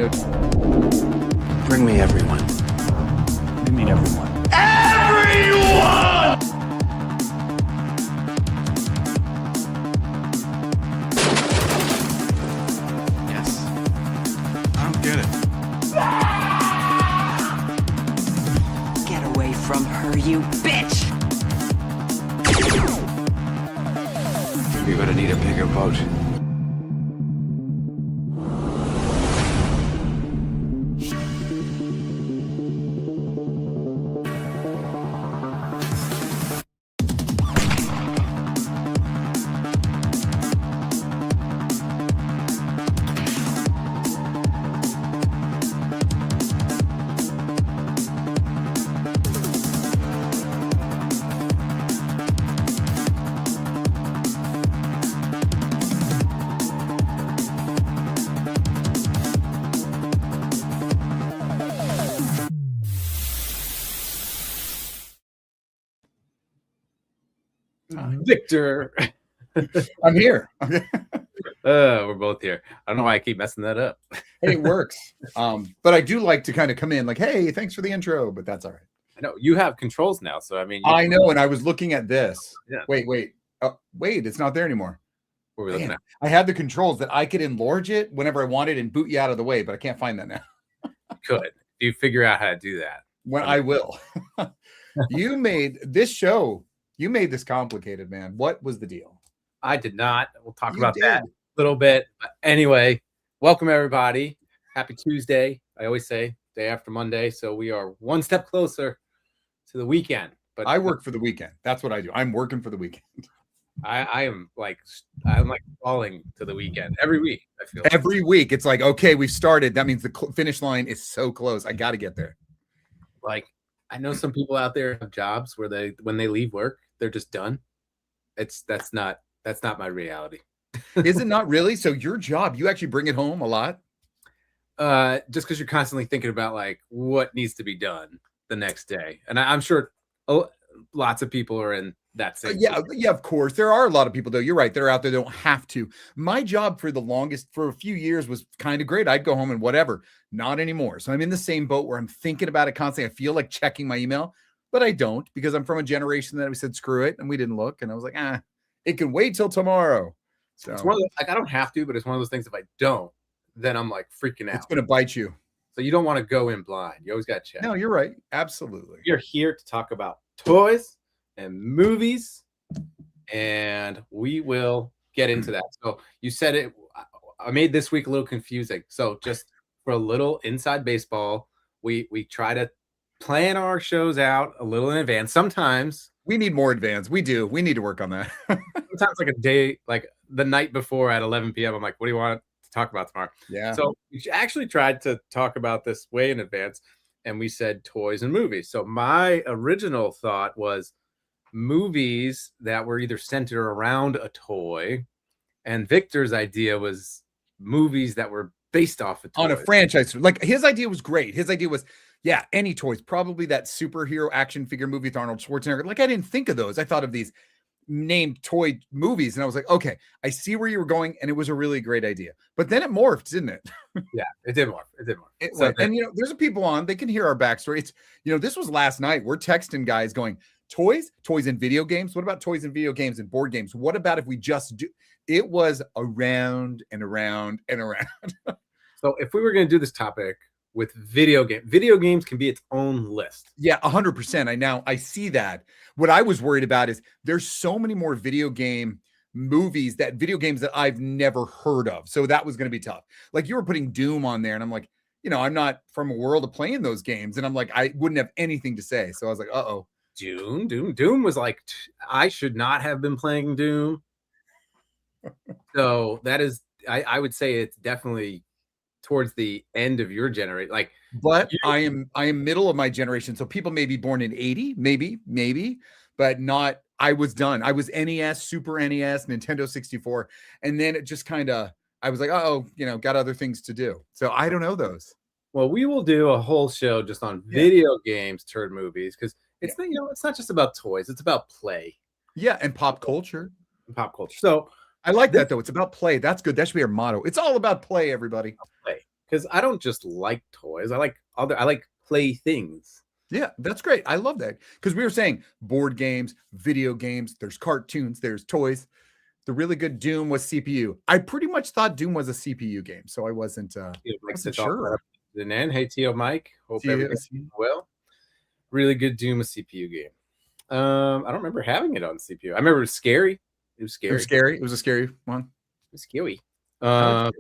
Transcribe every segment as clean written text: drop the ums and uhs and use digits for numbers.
good. Bring me everyone. What do you mean everyone? Everyone! Yes. I don't get it. Get away from her, you bitch! You're gonna need a bigger boat. Victor. I'm here. We're both here. I don't know why I keep messing that up. Hey, it works. But I do like to kind of come in like, hey, thanks for the intro, but that's all right. I know you have controls now, so I mean, I know, and I was looking at this. Yeah. Wait. Wait, it's not there anymore. what are we looking Man, at? I had the controls that I could enlarge it whenever I wanted and boot you out of the way, but I can't find that now. Could you figure out how to do that? When I will. You made this show. You made this complicated, man. What was the deal? I did not. We'll talk You about did. that a little bit. But anyway, welcome everybody. Happy Tuesday. I always say day after Monday, so we are one step closer to the weekend. But I work for the weekend. That's what I do. I'm working for the weekend. I'm like crawling to the weekend every week. I feel Every week, it's like, okay, we've started. That means the finish line is so close. I got to get there. like I know some people out there have jobs where when they leave work, they're just done. That's not my reality. Is it not really? So your job, you actually bring it home a lot? Just because you're constantly thinking about like what needs to be done the next day, and I'm sure lots of people are in that same. Yeah, of course. There are a lot of people, though. You're right. They're out there. They don't have to. My job for a few years was kind of great. I'd go home and whatever. Not anymore. So I'm in the same boat where I'm thinking about it constantly. I feel like checking my email, but I don't because I'm from a generation that we said, screw it. And we didn't look. And I was like, it can wait till tomorrow. So It's one of those, like I don't have to, but it's one of those things. If I don't, then I'm like freaking out. it's going to bite you. So you don't want to go in blind. You always got to check. No, you're right. Absolutely. We're here to talk about toys and movies, and we will get into that. So you said it. I made this week a little confusing. So just for a little inside baseball, we try to plan our shows out a little in advance. Sometimes we need more advance. We do. We need to work on that. sometimes like a day, like the night before at 11 p.m. I'm like, what do you want to talk about tomorrow? Yeah. So we actually tried to talk about this way in advance, and we said toys and movies. So my original thought was movies that were either centered around a toy, and Victor's idea was movies that were based off a toy. On a franchise. Like his idea was great. His idea was, yeah, any toys, probably that superhero action figure movie with Arnold Schwarzenegger. Like I didn't think of those. I thought of these named toy movies, and I was like, okay, I see where you were going, and it was a really great idea. But then it morphed, didn't it? Yeah, it did morph. It did morph. So, and there's people on, they can hear our backstory. It's this was last night. We're texting guys going, toys and video games. What about toys and video games and board games? What about if we just do? It was around and around and around. So if we were going to do this topic with video games can be its own list. Yeah, 100%. I see that. What I was worried about is there's so many more video games that I've never heard of. So that was going to be tough. Like you were putting Doom on there, and I'm like, I'm not from a world of playing those games, and I'm like, I wouldn't have anything to say. So I was like, uh-oh. Doom was like, I should not have been playing Doom. So that is, I would say it's definitely towards the end of your generation. Like, but I am middle of my generation. So people may be born in 80, maybe, but not. I was done. I was NES, Super NES, Nintendo 64, and then it just kind of. I was like, got other things to do. So I don't know those. Well, we will do a whole show just on video games turned movies because it's it's not just about toys; it's about play. Yeah, and pop culture. So I like that though. It's about play. That's good. That should be our motto. It's all about play, everybody. Play. because I don't just like toys. I like play things. Yeah, that's great. I love that because we were saying board games, video games, there's cartoons, there's toys. The really good Doom was CPU. I pretty much thought Doom was a CPU game, so I wasn't sure. And then, hey, Tio Mike, hope Tio, everything's well. Really good Doom, a CPU game. I don't remember having it on CPU. I remember it was scary. It was scary. It was scary. It was a scary one. It was scary. Do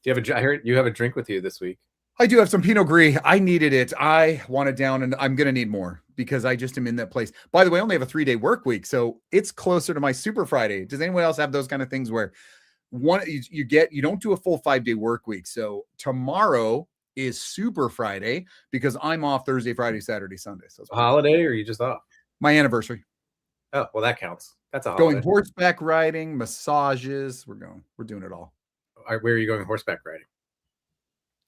you have I heard you have a drink with you this week. I do have some Pinot Gris. I needed it. I want it down, and I'm going to need more because I just am in that place. By the way, I only have a 3-day work week, so it's closer to my Super Friday. Does anyone else have those kind of things where you don't do a full 5-day work week? So tomorrow is Super Friday because I'm off Thursday, Friday, Saturday, Sunday. So it's a holiday, or are you just off? My anniversary. Oh, well, that counts. That's a holiday. Going horseback riding, massages. We're doing it all. Where are you going horseback riding?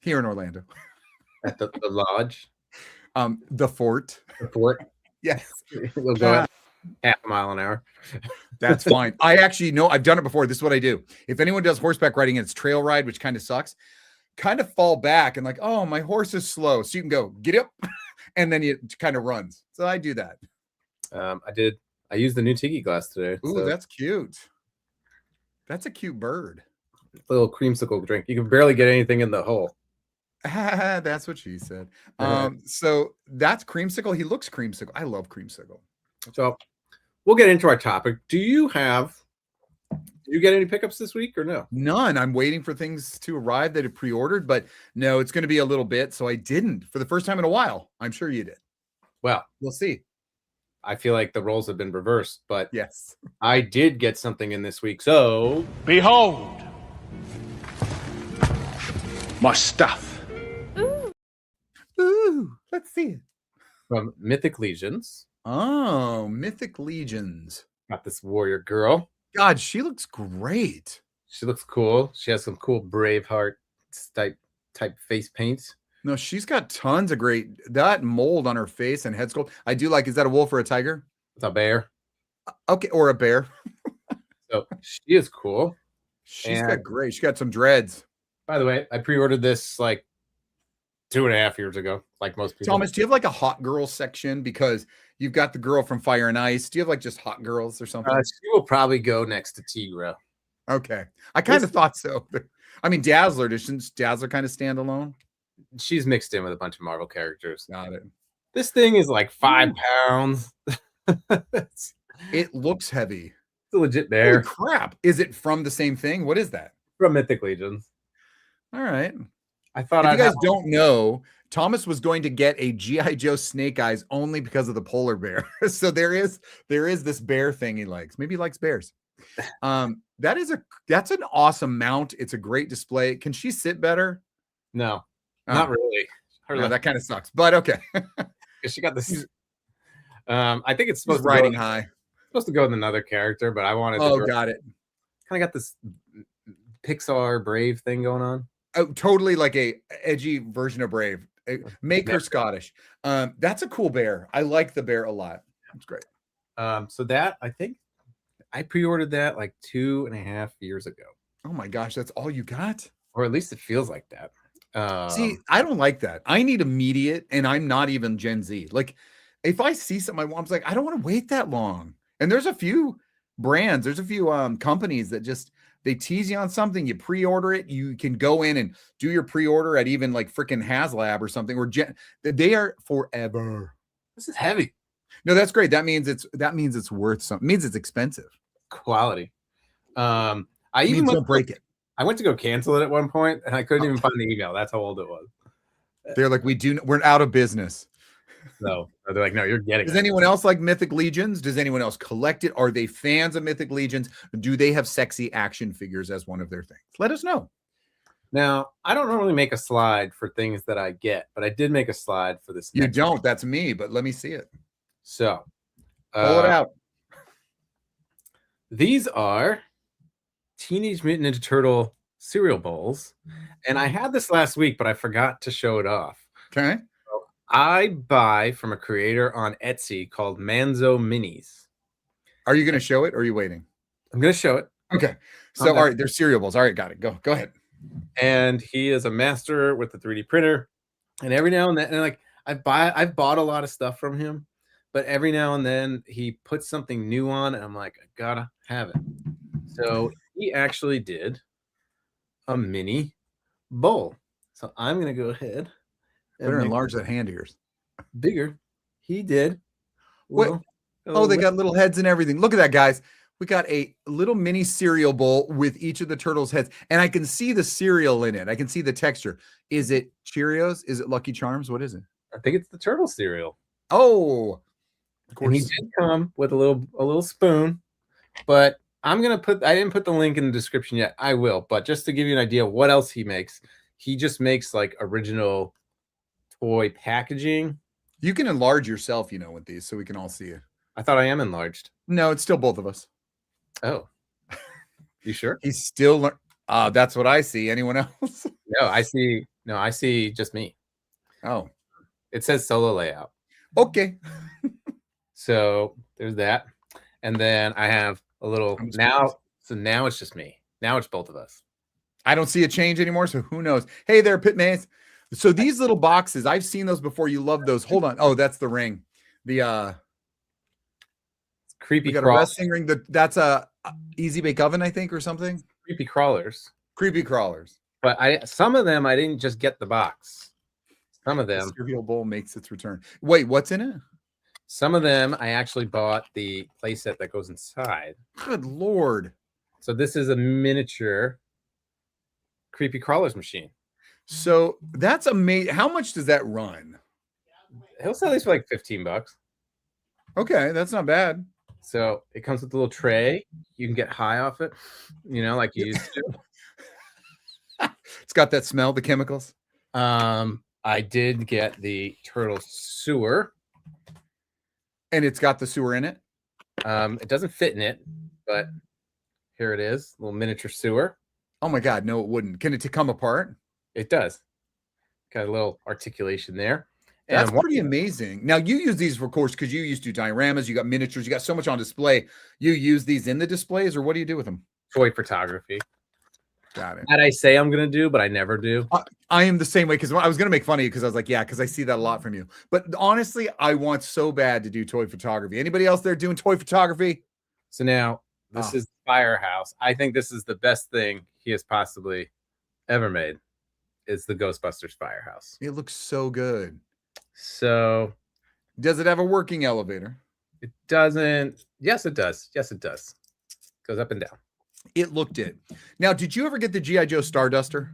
Here in Orlando. At the lodge? The fort. The fort? Yes. We'll go half a mile an hour. That's fine. I actually know I've done it before. This is what I do. If anyone does horseback riding and it's trail ride, which kind of sucks, kind of fall back and like, oh, my horse is slow. So you can go, get up, and then it kind of runs. So I do that. I used the new tiki glass today. Ooh, that's cute. That's a cute bird. Little creamsicle drink. You can barely get anything in the hole. That's what she said. So that's creamsicle. He looks creamsicle. I love creamsicle. So we'll get into our topic. Did you get any pickups this week or no? None. I'm waiting for things to arrive that have pre-ordered, but no, it's going to be a little bit. So I didn't for the first time in a while. I'm sure you did. Well, we'll see. I feel like the roles have been reversed, but yes, I did get something in this week. So behold my stuff. Ooh, let's see it. From Mythic Legions. Oh, Mythic Legions. Got this warrior girl. God, she looks great. She looks cool. She has some cool Braveheart type face paint. No, she's got tons of that mold on her face and head sculpt. I do like. Is that a wolf or a tiger? It's a bear. Okay, or a bear. So she is cool. She's got great. She got some dreads. By the way, I pre-ordered this like 2.5 years ago, like most people. Thomas, do you have like a hot girl section? Because you've got the girl from Fire and Ice. Do you have like just hot girls or something? She will probably go next to Tigra. Okay. I kind of thought so. I mean, Dazzler, doesn't Dazzler kind of stand alone? She's mixed in with a bunch of Marvel characters. Got it. This thing is like 5 pounds. It looks heavy. It's a legit bear. Holy crap. Is it from the same thing? What is that? From Mythic Legions. All right. I thought if you guys don't know, Thomas was going to get a G.I. Joe Snake Eyes only because of the polar bear. So there is this bear thing he likes. Maybe he likes bears. That's an awesome mount. It's a great display. Can she sit better? No, not really. No, that kind of sucks, but okay. She got this. I think it's supposed to riding high. Supposed to go with another character, but I wanted. Oh, got it. Kind of got this Pixar Brave thing going on. Oh, totally like a edgy version of Brave. Make her Scottish. That's a cool bear. I like the bear a lot. It's great. So that I think I pre-ordered that like 2.5 years ago. Oh my gosh, that's all you got? Or at least it feels like that. See, I don't like that. I need immediate, and I'm not even Gen Z. Like, if I see something I want, I'm like, I don't want to wait that long. And there's a few brands, there's a few companies that just they tease you on something, you pre-order it, you can go in and do your pre-order at even like freaking HasLab or something, or they are forever. This is heavy. No, that's great. That means it's worth something. It means it's expensive. Quality. I even don't break it. I went to go cancel it at one point, and I couldn't even find the email. That's how old it was. They're like, we're out of business. No, they're like, no, you're getting it. Does anyone else like Mythic Legions? Does anyone else collect it? Are they fans of Mythic Legions? Do they have sexy action figures as one of their things? Let us know. Now, I don't normally make a slide for things that I get, but I did make a slide for this. You don't. That's me, but let me see it. So, pull it out. These are Teenage Mutant Ninja Turtle cereal bowls, and I had this last week, but I forgot to show it off. Okay. So I buy from a creator on Etsy called Manzo Minis. Are you going to show it, or are you waiting? I'm going to show it. Okay. So, all right, they're cereal bowls. All right, got it. Go ahead. and he is a master with the 3D printer. And every now and then, and like I've bought a lot of stuff from him, but every now and then he puts something new on, and I'm like, I gotta have it. So he actually did a mini bowl. So I'm gonna go ahead and Better make enlarge that hand of yours. it bigger. He did. Wait. Well, Oh, they got little heads and everything. Look at that, guys. We got a little mini cereal bowl with each of the turtles' heads, and I can see the cereal in it. I can see the texture. Is it Cheerios? Is it Lucky Charms? What is it? I think it's the turtle cereal. Oh, of And he course. did come with a little spoon, but I didn't put the link in the description yet. I will, but just to give you an idea of what else he makes, he just makes like original toy packaging. You can enlarge yourself, with these, so we can all see it. I thought I am enlarged. No, it's still both of us. Oh, you sure? He's still. That's what I see. Anyone else? No, I see just me. Oh, It says solo layout. okay. So there's that. And then I have a little now. So now it's just me. Now it's both of us. I don't see a change anymore, so who knows? Hey there, Pitmates. So these little boxes, I've seen those before. You love those. Hold on. Oh, that's the ring. The Creepy we got a crawlers. wrestling ring. That's a easy bake oven, I think, or something. Creepy crawlers. Creepy crawlers. But some of them I didn't just get the box. Some of The them cereal bowl makes its return. Wait, what's in it? Some of them I actually bought the playset that goes inside. Good Lord. So this is a miniature creepy crawlers machine. So that's amazing. How much does that run? He'll sell these for like $15. Okay, that's not bad. So it comes with a little tray. You can get high off it, like you used to. It's got that smell, the chemicals. I did get the turtle sewer. And it's got the sewer in it. It doesn't fit in it, but here it is, little miniature sewer. Oh my God, no, it wouldn't. Can it come apart? It does. Got a little articulation there. That's pretty amazing. Now you use these, of course, because you used to dioramas, you got miniatures, you got so much on display. You use these in the displays, or what do you do with them? Toy photography. Got it. That I say I'm going to do, but I never do. I am the same way, because I was going to make fun of you because I was like, yeah, because I see that a lot from you. But honestly, I want so bad to do toy photography. Anybody else there doing toy photography? So now this is Firehouse. I think this is the best thing he has possibly ever made. Is the Ghostbusters Firehouse. It looks so good. So does it have a working elevator? It doesn't. Yes, it does. Yes, it does. Goes up and down. It looked it. Now, did you ever get the G.I. Joe Starduster?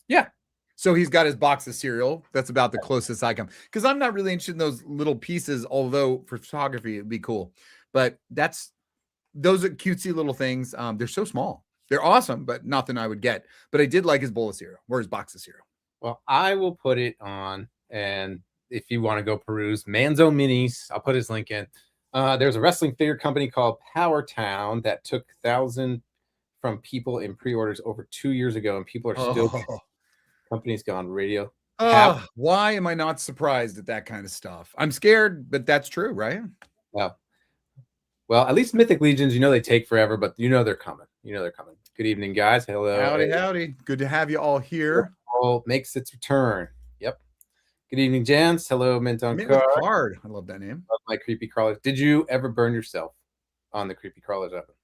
Yeah. So he's got his box of cereal. That's about the closest I come. Because I'm not really interested in those little pieces, although for photography, it'd be cool. But those are cutesy little things. They're so small. They're awesome, but nothing I would get. But I did like his bowl of cereal or his box of cereal. Well, I will put it on. And if you want to go peruse Manzo Minis, I'll put his link in. There's a wrestling figure company called Power Town that took 1,000 from people in pre-orders over 2 years ago, and people are still. Company's gone radio. Why am I not surprised at that kind of stuff? I'm scared, but that's true, right? Well, at least Mythic Legions, they take forever, but they're coming. They're coming. Good evening, guys. Hello. Howdy. Good to have you all here. All makes its return. Yep. Good evening, Jans. Hello, Mint on Card. I love that name. Love my creepy crawlers. Did you ever burn yourself on the creepy crawlers oven?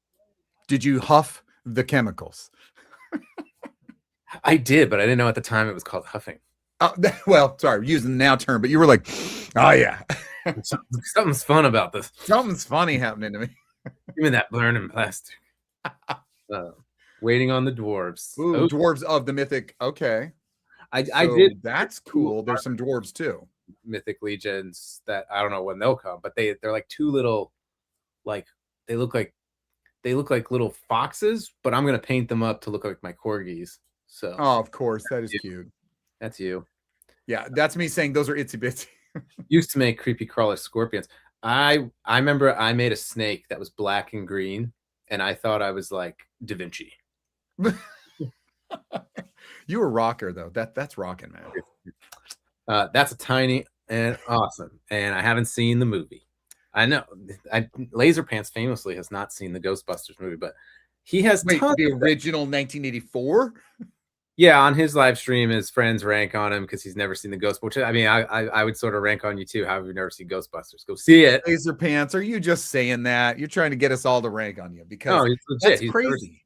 Did you huff the chemicals? I did, but I didn't know at the time it was called huffing. Well, sorry, using the now term, but you were like, oh yeah. Something's fun about this. Something's funny happening to me. Give me that burning plastic. Waiting on the dwarves. Ooh, dwarves of the Mythic. Okay. I did. That's cool. There's some dwarves too. Mythic Legions that I don't know when they'll come, but they're like two little, they look like little foxes, but I'm gonna paint them up to look like my corgis. So of course, that is cute. That's you. Yeah, that's me saying those are itsy bitsy. Used to make creepy crawler scorpions. I remember I made a snake that was black and green, and I thought I was like Da Vinci. You were rocker though. That's rocking, man. That's a tiny and awesome. And I haven't seen the movie. I know Laser Pants famously has not seen the Ghostbusters movie, but he has. Wait, the original 1984? Yeah, on his live stream, his friends rank on him because he's never seen the Ghost. Which I mean, I would sort of rank on you too. How have you never seen Ghostbusters? Go see it. Laser Pants, are you just saying that? You're trying to get us all to rank on you because No, he's legit. that's He's crazy.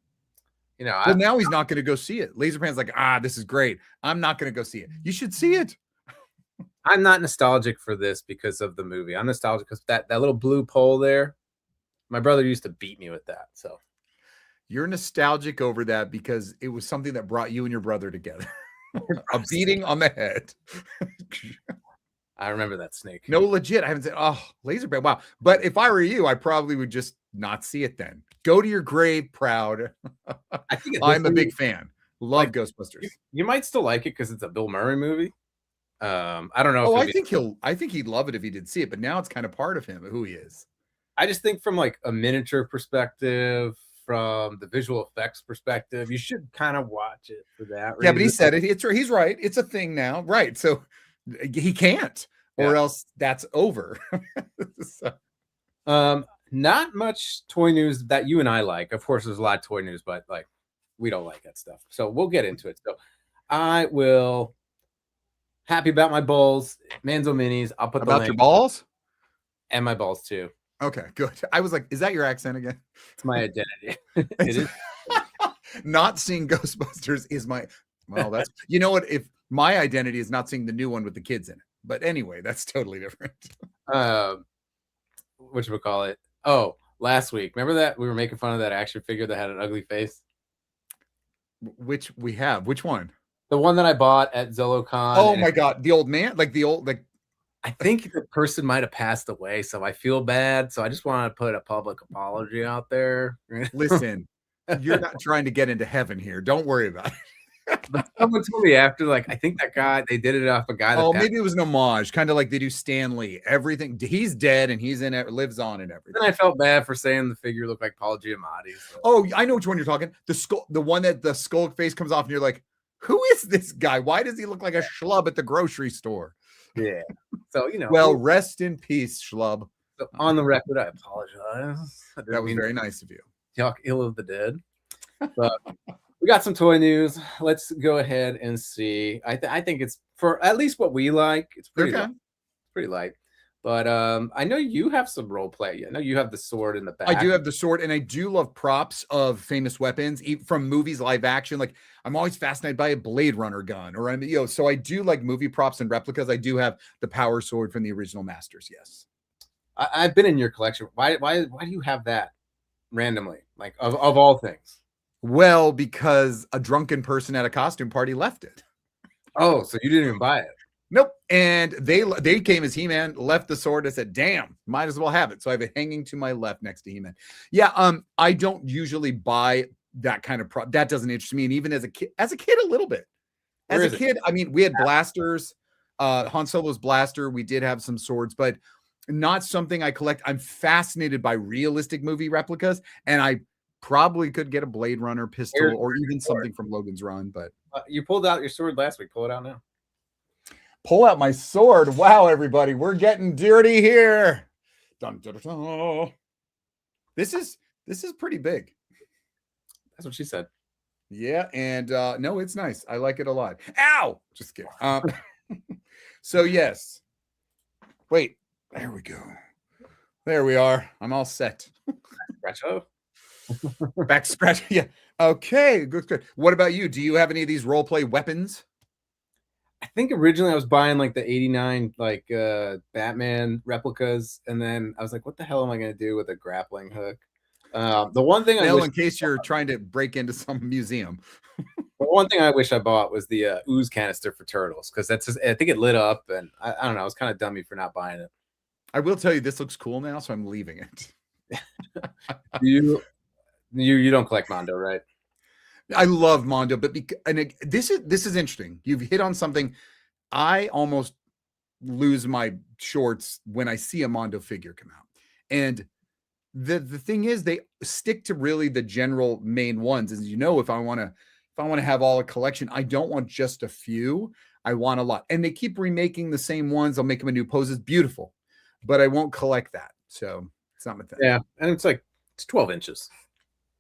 You know, Well, now he's not going to go see it. Laser Pants like, this is great. I'm not going to go see it. You should see it. I'm not nostalgic for this because of the movie. I'm nostalgic because that little blue pole there. My brother used to beat me with that. So you're nostalgic over that because it was something that brought you and your brother together. A beating on the head. I remember that snake. No, legit. I haven't said, Laser Band. Wow. But if I were you, I probably would just not see it then. Go to your grave proud. I think I'm a big fan. Love Ghostbusters. You might still like it because it's a Bill Murray movie. I don't know. Oh, I think he'd love it if he did see it, but now it's kind of part of him, who he is. I just think from like a miniature perspective, from the visual effects perspective, you should kind of watch it for that. Yeah, but he said it. He's right. It's a thing now. Right. So he can't, or else that's over. So. Not much toy news that you and I like. Of course, there's a lot of toy news, but like we don't like that stuff. So we'll get into it. So I will happy about my balls, Manzo Minis. I'll put about your balls and my balls too. Okay, good. I was like, is that your accent again? It's my identity. It is. Not seeing Ghostbusters is my, well, that's, you know what? If my identity is not seeing the new one with the kids in it, but anyway, that's totally different. Whatchamacallit? Oh, last week. Remember that we were making fun of that action figure that had an ugly face? Which one? The one that I bought at ZoloCon. Oh my God. The old man? I think the person might have passed away, so I feel bad. So I just want to put a public apology out there. Listen, you're not trying to get into heaven here. Don't worry about it. But someone told me after, like, I think that guy, they did it off a guy. Maybe it was an homage, kind of like they do Stan Lee. Everything, he's dead and he's in it, lives on and everything. Then I felt bad for saying the figure looked like Paul Giamatti. So. Oh, I know which one you're talking. The one that the skull face comes off and you're like, who is this guy? Why does he look like a schlub at the grocery store? Yeah. So, you know. Well, rest in peace, schlub. So on the record, I apologize. That was very nice of you. Talk ill of the dead. But we got some toy news. Let's go ahead and see. I think it's for at least what we like. It's pretty light. It's pretty light. But I know you have some role play. I know you have the sword in the back. I do have the sword, and I do love props of famous weapons from movies, live action. Like I'm always fascinated by a Blade Runner gun, or so I do like movie props and replicas. I do have the power sword from the original Masters. Yes, I've been in your collection. Why do you have that randomly? Like of all things. Well, because a drunken person at a costume party left it. Oh, so you didn't even buy it? Nope. And they came as He-Man, left the sword. I said, damn, might as well have it. So I have it hanging to my left next to He-Man. Yeah, I don't usually buy that kind of prop. That doesn't interest me. And even as a kid a little bit. As a kid, I mean, we had blasters, Han Solo's blaster. We did have some swords, but not something I collect. I'm fascinated by realistic movie replicas, and I probably could get a Blade Runner pistol or even something from Logan's Run. But you pulled out your sword last week. Pull it out now. Pull out my sword. Wow, everybody, we're getting dirty here. Dun, dun, dun, dun. This is pretty big. That's what she said. Yeah, and no, it's nice. I like it a lot. Ow! Just kidding. So yes. Wait, there we go. There we are. I'm all set. Back scratch. Yeah. Okay, good. What about you? Do you have any of these role play weapons? I think originally I was buying like the 89 like Batman replicas, and then I was like, what the hell am I going to do with a grappling hook? The one thing in case you're trying to break into some museum. The one thing I wish I bought was the ooze canister for turtles, because that's just, I think it lit up, and I don't know, I was kind of dummy for not buying it. I will tell you, this looks cool now, so I'm leaving it. You don't collect Mondo, right? I love Mondo, but this is interesting. You've hit on something. I almost lose my shorts when I see a Mondo figure come out, and the thing is, they stick to really the general main ones. As you know, if I want to have all a collection, I don't want just a few. I want a lot, and they keep remaking the same ones. I'll make them a new poses, beautiful, but I won't collect that. So it's not my thing. Yeah, and it's 12 inches.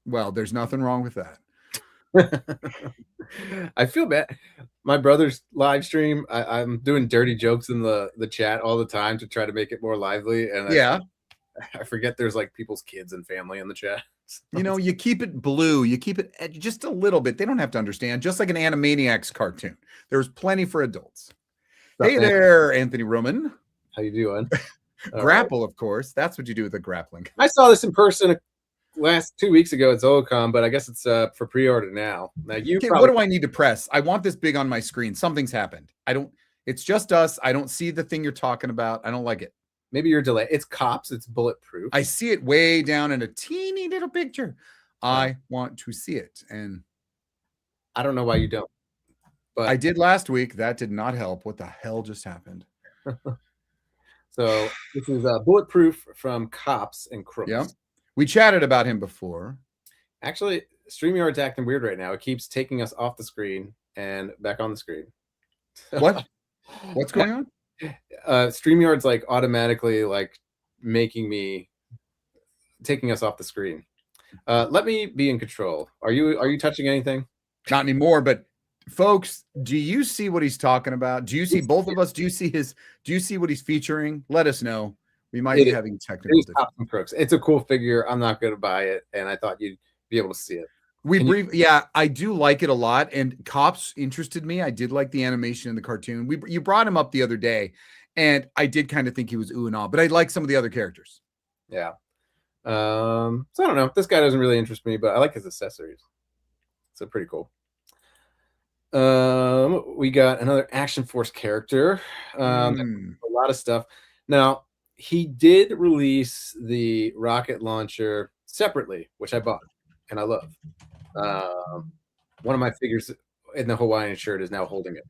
Well, there's nothing wrong with that. I feel bad. My brother's live stream, I'm doing dirty jokes in the chat all the time to try to make it more lively, and Yeah. I forget there's like people's kids and family in the chat. You know, you keep it blue, you keep it just a little bit. They don't have to understand, just like an Animaniacs cartoon. There's plenty for adults. Hey there, Anthony Roman. How you doing? Grapple, of course. That's what you do with the grappling. I saw this in person last 2 weeks ago at Zoocon, but I guess it's for pre-order now. Now you Okay, probably, what do I need to press? I want this big on my screen. Something's happened. It's just us. I don't see the thing you're talking about. I don't like it. maybe you're delayed. It's Cops. It's bulletproof. I see it way down in a teeny little picture. I want to see it. And I don't know why you don't. But I did last week. That did not help. What the hell just happened? So this is bulletproof from Cops and Crooks. Yeah. We chatted about him before. Actually, StreamYard's acting weird right now. It keeps taking us off the screen and back on the screen. What? What's going on? StreamYard's like automatically like taking us off the screen. Let me be in control. Are you touching anything? Not anymore, but folks, do you see what he's talking about? Do you see both of us? Do you see what he's featuring? Let us know. We might be having technical difficulties. Crooks. It's a cool figure. I'm not going to buy it, and I thought you'd be able to see it. Yeah, I do like it a lot, and Cops interested me. I did like the animation in the cartoon. You brought him up the other day, and I did kind of think he was ooh and ah, but I like some of the other characters. Yeah. So I don't know. This guy doesn't really interest me, but I like his accessories. So pretty cool. We got another Action Force character. A lot of stuff. Now, he did release the rocket launcher separately, which I bought and I love. One of my figures in the Hawaiian shirt is now holding it.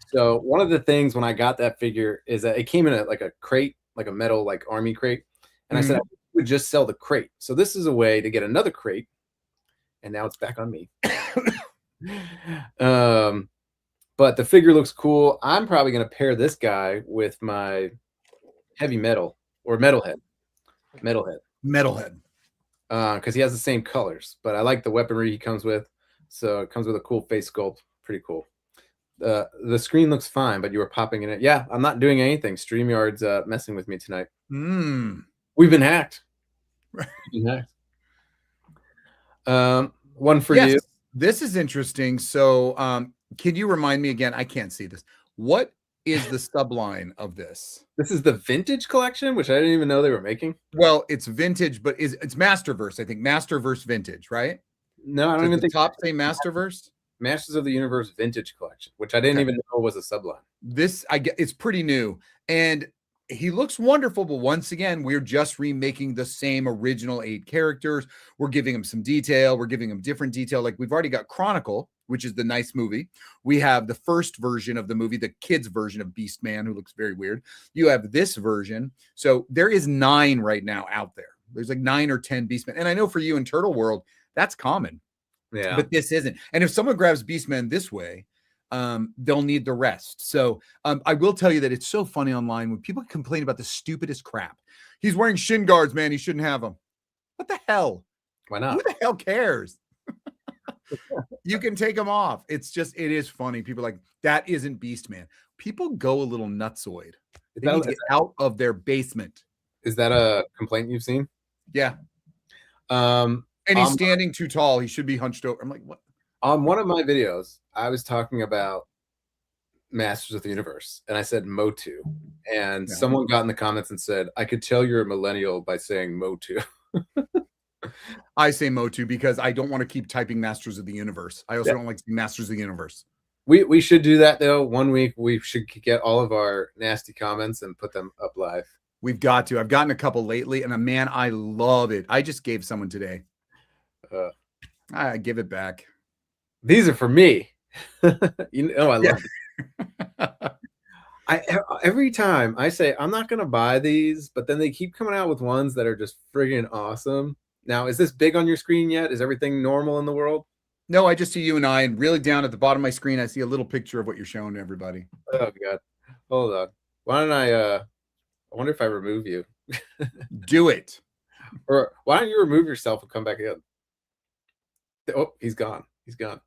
So one of the things when I got that figure is that it came in a crate, like a metal like army crate, and I said I would just sell the crate. So this is a way to get another crate, and now it's back on me. But the figure looks cool. I'm probably going to pair this guy with my heavy metal or metalhead, because he has the same colors. But I like the weaponry he comes with, so it comes with a cool face sculpt. Pretty cool. The screen looks fine, but you were popping in it. Yeah, I'm not doing anything. StreamYard's messing with me tonight. We've been hacked. One for you. This is interesting. So can you remind me again? I can't see this. What is the subline of this? This is the vintage collection, which I didn't even know they were making. Well, it's vintage, but it's Masterverse. I think Masterverse vintage, right? No, I don't even think top say Masterverse. Masters of the Universe vintage collection, which I didn't even know was a subline. This it's pretty new, and he looks wonderful. But once again, we're just remaking the same original 8 characters. We're giving him some detail. We're giving him different detail. Like we've already got Chronicle, which is the nice movie. We have the first version of the movie, the kids version of Beast Man, who looks very weird. You have this version. So there is 9 right now out there. There's like 9 or 10 Beast Men. And I know for you in Turtle World, that's common. Yeah. But this isn't. And if someone grabs Beastman this way, they'll need the rest. So I will tell you that it's so funny online when people complain about the stupidest crap. He's wearing shin guards, man. He shouldn't have them. What the hell? Why not? Who the hell cares? You can take them off. It is funny. People are like, that isn't Beastman. People go a little nutsoid. They need to get out of their basement. Is that a complaint you've seen? Yeah. And he's standing too tall. He should be hunched over. I'm like, what? On one of my videos, I was talking about Masters of the Universe, and I said Motu. And someone got in the comments and said, I could tell you're a millennial by saying Motu. I say Motu because I don't want to keep typing Masters of the Universe. I also don't like Masters of the Universe. We should do that, though. One week, we should get all of our nasty comments and put them up live. We've got to. I've gotten a couple lately, and man, I love it. I just gave someone today. I give it back. These are for me. I love it. Every time I say I'm not gonna buy these, but then they keep coming out with ones that are just friggin' awesome. Now, is this big on your screen yet? Is everything normal in the world? No, I just see you and I, and really down at the bottom of my screen, I see a little picture of what you're showing to everybody. Oh God, hold on. Why don't I wonder if I remove you. Do it. Or why don't you remove yourself and come back in? Oh, he's gone. He's gone.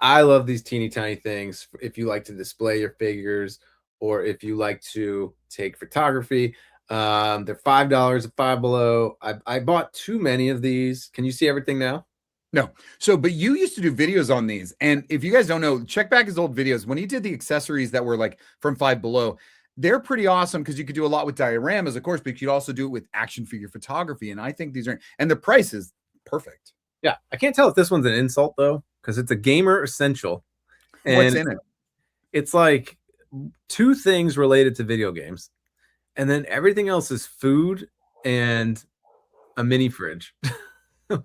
I love these teeny tiny things. If you like to display your figures, or if you like to take photography, they're $5 at Five Below. I bought too many of these. Can you see everything now? No. So, but you used to do videos on these. And if you guys don't know, check back his old videos. When he did the accessories that were like from Five Below, they're pretty awesome because you could do a lot with dioramas, of course, but you could also do it with action figure photography. And I think these are, and the price is perfect. Yeah. I can't tell if this one's an insult though, because it's a gamer essential. And What's in it? it's like 2 things related to video games, and then everything else is food and a mini fridge.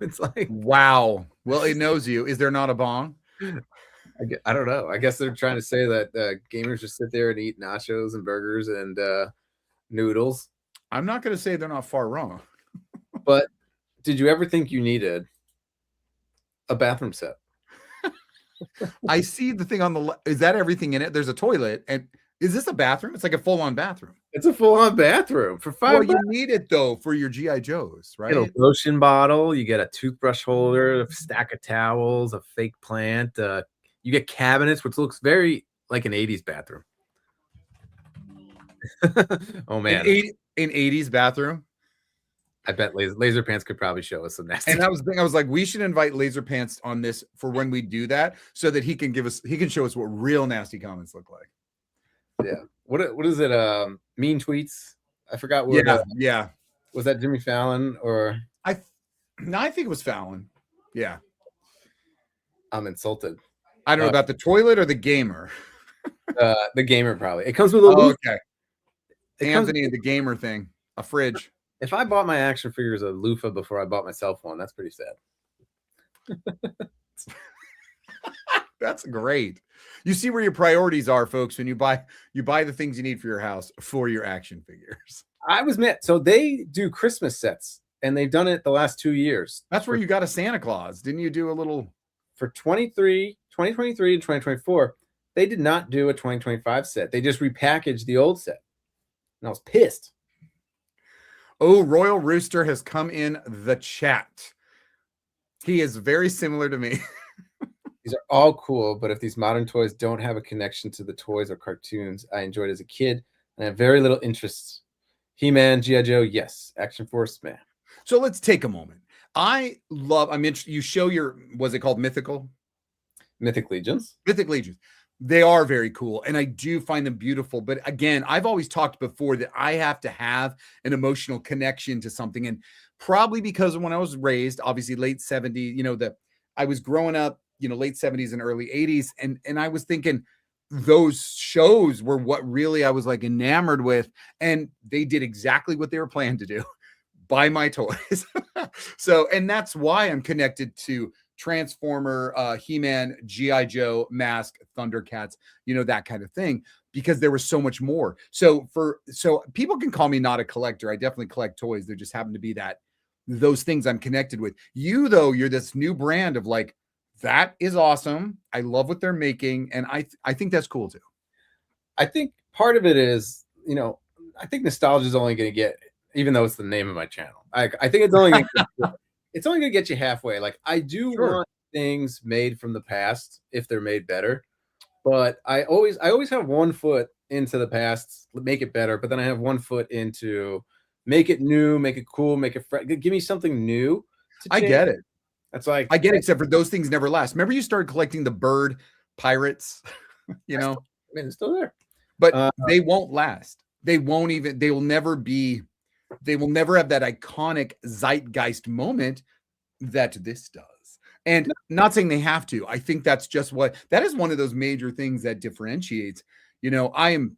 It's like, Wow. Well, it knows you. Is there not a bong? I don't know. I guess they're trying to say that gamers just sit there and eat nachos and burgers and noodles. I'm not going to say they're not far wrong. But did you ever think you needed a bathroom set? I see the thing on the left. Is that everything in it? There's a toilet. And is this a bathroom? It's like a full-on bathroom. It's a full-on bathroom for $5. Well, you need it though for your GI Joes, right? You get a lotion bottle, you get a toothbrush holder, a stack of towels, a fake plant. You get cabinets, which looks very like an 80s bathroom. Oh man, An 80s bathroom. I bet Laser Pants could probably show us some nasty. And that was the thing. I was like, we should invite Laser Pants on this for when we do that, so that he can show us what real nasty comments look like. Yeah. What is it? Mean tweets. I forgot what. Yeah. Was that Jimmy Fallon or? I think it was Fallon. Yeah. I'm insulted. I don't know about the toilet or the gamer. The gamer probably. It comes with a loofah. Okay. Anthony, the gamer thing, a fridge. If I bought my action figures a loofah before I bought myself one, that's pretty sad. That's great. You see where your priorities are, folks, when you buy the things you need for your house for your action figures. I was met. So they do Christmas sets, and they've done it the last 2 years. That's where you got a Santa Claus. Didn't you do a little for 2023 and 2024? They did not do a 2025 set. They just repackaged the old set. And I was pissed. Oh, Royal Rooster has come in the chat. He is very similar to me. These are all cool, but if these modern toys don't have a connection to the toys or cartoons I enjoyed as a kid, and I have very little interest. He-Man, G.I. Joe, yes. Action Force, man. So let's take a moment. I'm interested. You show your, was it called Mythical? Mythic Legions. Mythic Legions. They are very cool, and I do find them beautiful. But again, I've always talked before that I have to have an emotional connection to something, and probably because of when I was raised, obviously late 70s, I was growing up, late 70s and early 80s, and I was thinking those shows were what really I was like enamored with, and they did exactly what they were planned to do. Buy my toys. So, and that's why I'm connected to Transformer, He-Man, G.I. Joe, Mask, Thundercats, that kind of thing, because there was so much more. So people can call me not a collector. I definitely collect toys. There just happen to be those things I'm connected with. You, though, you're this new brand of like, that is awesome. I love what they're making. And I think that's cool too. I think part of it is, I think nostalgia is only going to get, even though it's the name of my channel, I think it's only going to it's only going to get you halfway. Like, I do want things made from the past if they're made better, but I always have one foot into the past, make it better, but then I have one foot into make it new, make it cool, make it fresh. Give me something new. I get it. That's like, I get it, except for those things never last. Remember you started collecting the bird pirates, it's still there, but they won't last. They will never have that iconic zeitgeist moment that this does. And not saying they have to. I think that's just that is one of those major things that differentiates. I'm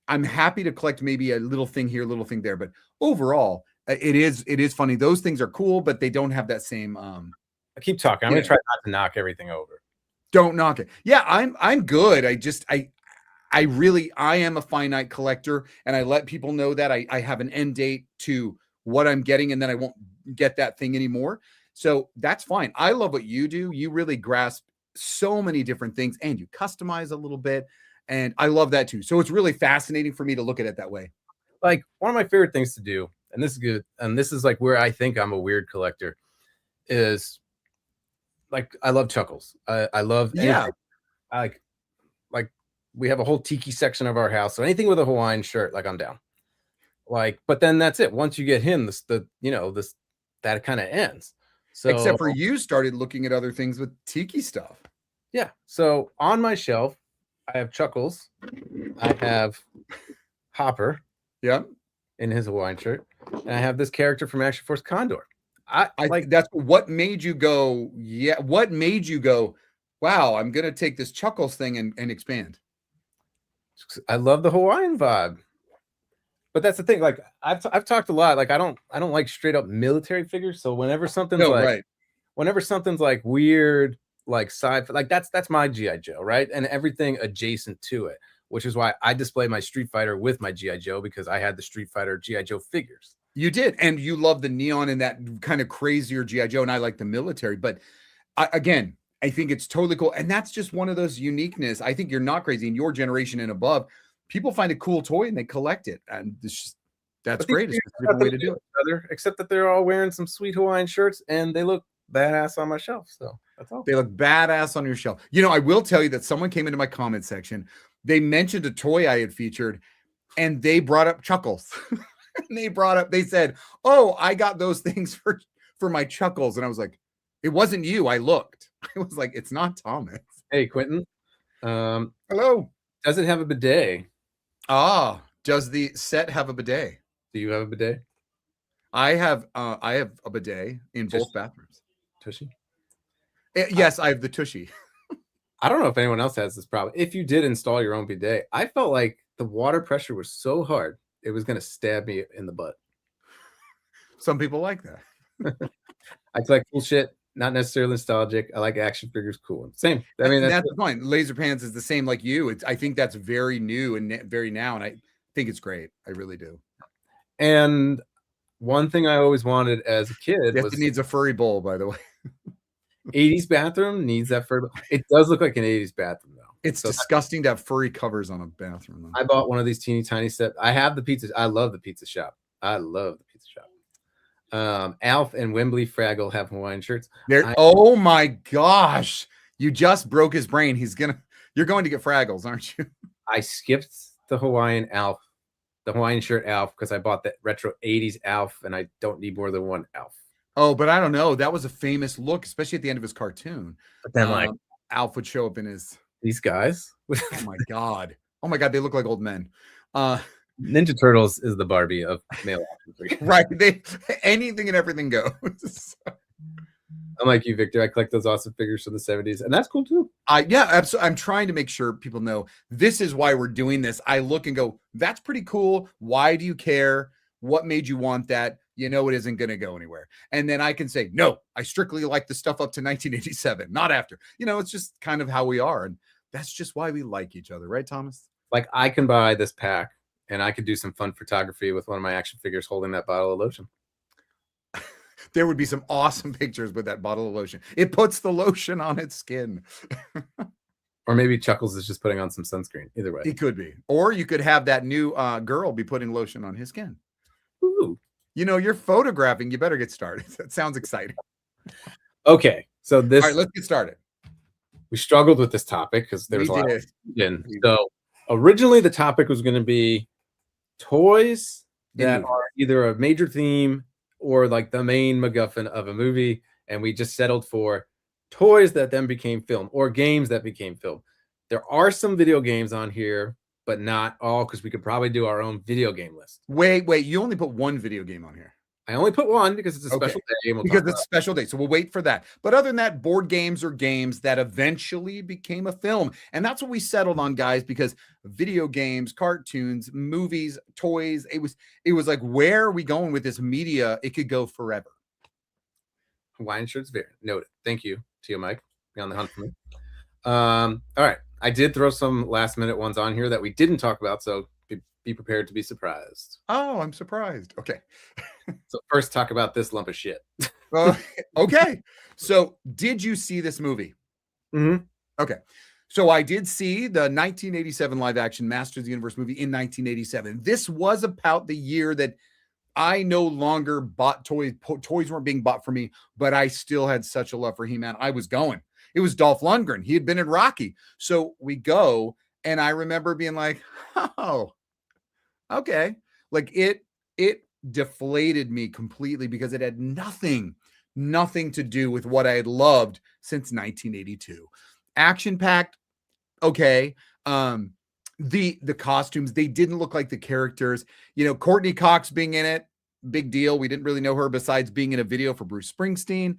happy to collect maybe a little thing here, a little thing there, but overall, it is funny. Those things are cool, but they don't have that same. I keep talking. I'm gonna try not to knock everything over. Don't knock it. Yeah, I'm good. I am a finite collector, and I let people know that I have an end date to what I'm getting, and then I won't get that thing anymore. So that's fine. I love what you do. You really grasp so many different things, and you customize a little bit, and I love that too. So it's really fascinating for me to look at it that way. Like, one of my favorite things to do, and this is good, and this is like where I think I'm a weird collector, is like I love Chuckles. I love anything. Yeah. I like we have a whole tiki section of our house, so anything with a Hawaiian shirt, like I'm down. Like, but then that's it. Once you get him, that kind of ends. So Except for you started looking at other things with tiki stuff. yeah. So on my shelf, I have Chuckles. I have Hopper. Yeah. In his Hawaiian shirt, and I have this character from Action Force Condor. I like that's what made you go, yeah. What made you go, wow, I'm gonna take this Chuckles thing and expand. I love the Hawaiian vibe. But that's the thing. Like I've talked a lot. Like I don't like straight up military figures. So whenever something's whenever something's like weird, like sci-fi, like that's my GI Joe, right? And everything adjacent to it, which is why I display my Street Fighter with my GI Joe, because I had the Street Fighter GI Joe figures. You did, and you love the neon and that kind of crazier GI Joe, and I like the military. But again, I think it's totally cool, and that's just one of those uniqueness. I think you're not crazy in your generation and above. People find a cool toy and they collect it, and that's great. It's just a different way to do it. Except that they're all wearing some sweet Hawaiian shirts, and they look badass on my shelf. So that's all. They look badass on your shelf. You know, I will tell you that someone came into my comment section. They mentioned a toy I had featured, and they brought up Chuckles. They said, "Oh, I got those things for my Chuckles," and I was like, "It wasn't you." I looked. I was like, "It's not Thomas." Hey, Quentin. Hello. Does it have a bidet? Does the set have a bidet? Do you have a bidet? I have a bidet in both bathrooms. Tushy? Yes, I have the tushy. I don't know if anyone else has this problem. If you did install your own bidet, I felt like the water pressure was so hard it was going to stab me in the butt. Some people like that. I collect cool shit, not necessarily nostalgic. I like action figures, cool. Same. I mean, that's the point. Laser Pants is the same like you. I think that's very new and very now, and I think it's great. I really do. And one thing I always wanted as a kid was it needs a furry bowl, by the way. 80s bathroom needs that furry bowl. It does look like an 80s bathroom, though. It's disgusting to have furry covers on a bathroom, though. I bought one of these teeny tiny sets. I have the pizza. I love the pizza shop. Alf and Wembley Fraggle have Hawaiian shirts. Oh my gosh. You just broke his brain. You're going to get Fraggles, aren't you? I skipped the Hawaiian shirt Alf, because I bought that retro 80s Alf, and I don't need more than one Alf. Oh, but I don't know. That was a famous look, especially at the end of his cartoon. But then Alf would show up in these guys. Oh my god. They look like old men. Ninja Turtles is the Barbie of male action figures. Right. Anything and everything goes. I'm like you, Victor. I collect those awesome figures from the 70s, and that's cool too. Yeah, absolutely. I'm trying to make sure people know this is why we're doing this. I look and go, that's pretty cool. Why do you care? What made you want that? You know, it isn't going to go anywhere. And then I can say, no, I strictly like the stuff up to 1987, not after. You know, it's just kind of how we are. And that's just why we like each other. Right, Thomas? Like, I can buy this pack and I could do some fun photography with one of my action figures holding that bottle of lotion. There would be some awesome pictures with that bottle of lotion. It puts the lotion on its skin. Or maybe Chuckles is just putting on some sunscreen. Either way. He could be. Or you could have that new girl be putting lotion on his skin. Ooh. You know, you're photographing. You better get started. That sounds exciting. Okay. So this. All right, let's get started. We struggled with this topic because there was a lot. So originally the topic was going to be toys that are either a major theme or like the main MacGuffin of a movie. And we just settled for toys that then became film, or games that became film. There are some video games on here, but not all, because we could probably do our own video game list. Wait, you only put one video game on here. I only put one because it's a special day. Because it's a special day. So we'll wait for that. But other than that, board games are games that eventually became a film. And that's what we settled on, guys, because video games, cartoons, movies, toys, it was like, where are we going with this media? It could go forever. Hawaiian shirts, very noted. Thank you to you, Mike. Be on the hunt for me. All right. I did throw some last minute ones on here that we didn't talk about. So be prepared to be surprised. Oh, I'm surprised. Okay. So first, talk about this lump of shit. Okay. So did you see this movie? Mm-hmm. Okay. So I did see the 1987 live action Masters of the Universe movie in 1987. This was about the year that I no longer bought toys. Toys weren't being bought for me, but I still had such a love for He-Man. I was going. It was Dolph Lundgren. He had been in Rocky. So we go, and I remember being like, oh, okay. Like it deflated me completely because it had nothing to do with what I had loved since 1982. Action packed, okay. The costumes, they didn't look like the characters. Courtney Cox being in it, big deal. We didn't really know her besides being in a video for Bruce Springsteen.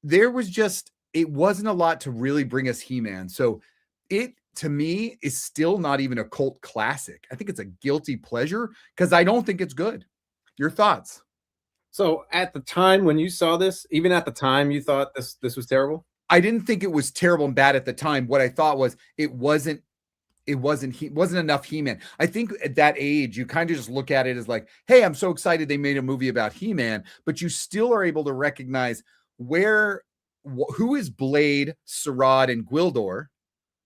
There was just, it wasn't a lot to really bring us He-Man. So it, to me, is still not even a cult classic. I think it's a guilty pleasure because I don't think it's good. Your thoughts? So at the time when you saw this, even at the time, you thought this was terrible? I didn't think it was terrible and bad at the time. What I thought was it wasn't enough He-Man. I think at that age, you kind of just look at it as like, hey, I'm so excited they made a movie about He-Man, but you still are able to recognize who is Blade, Sarad, and Gwildor.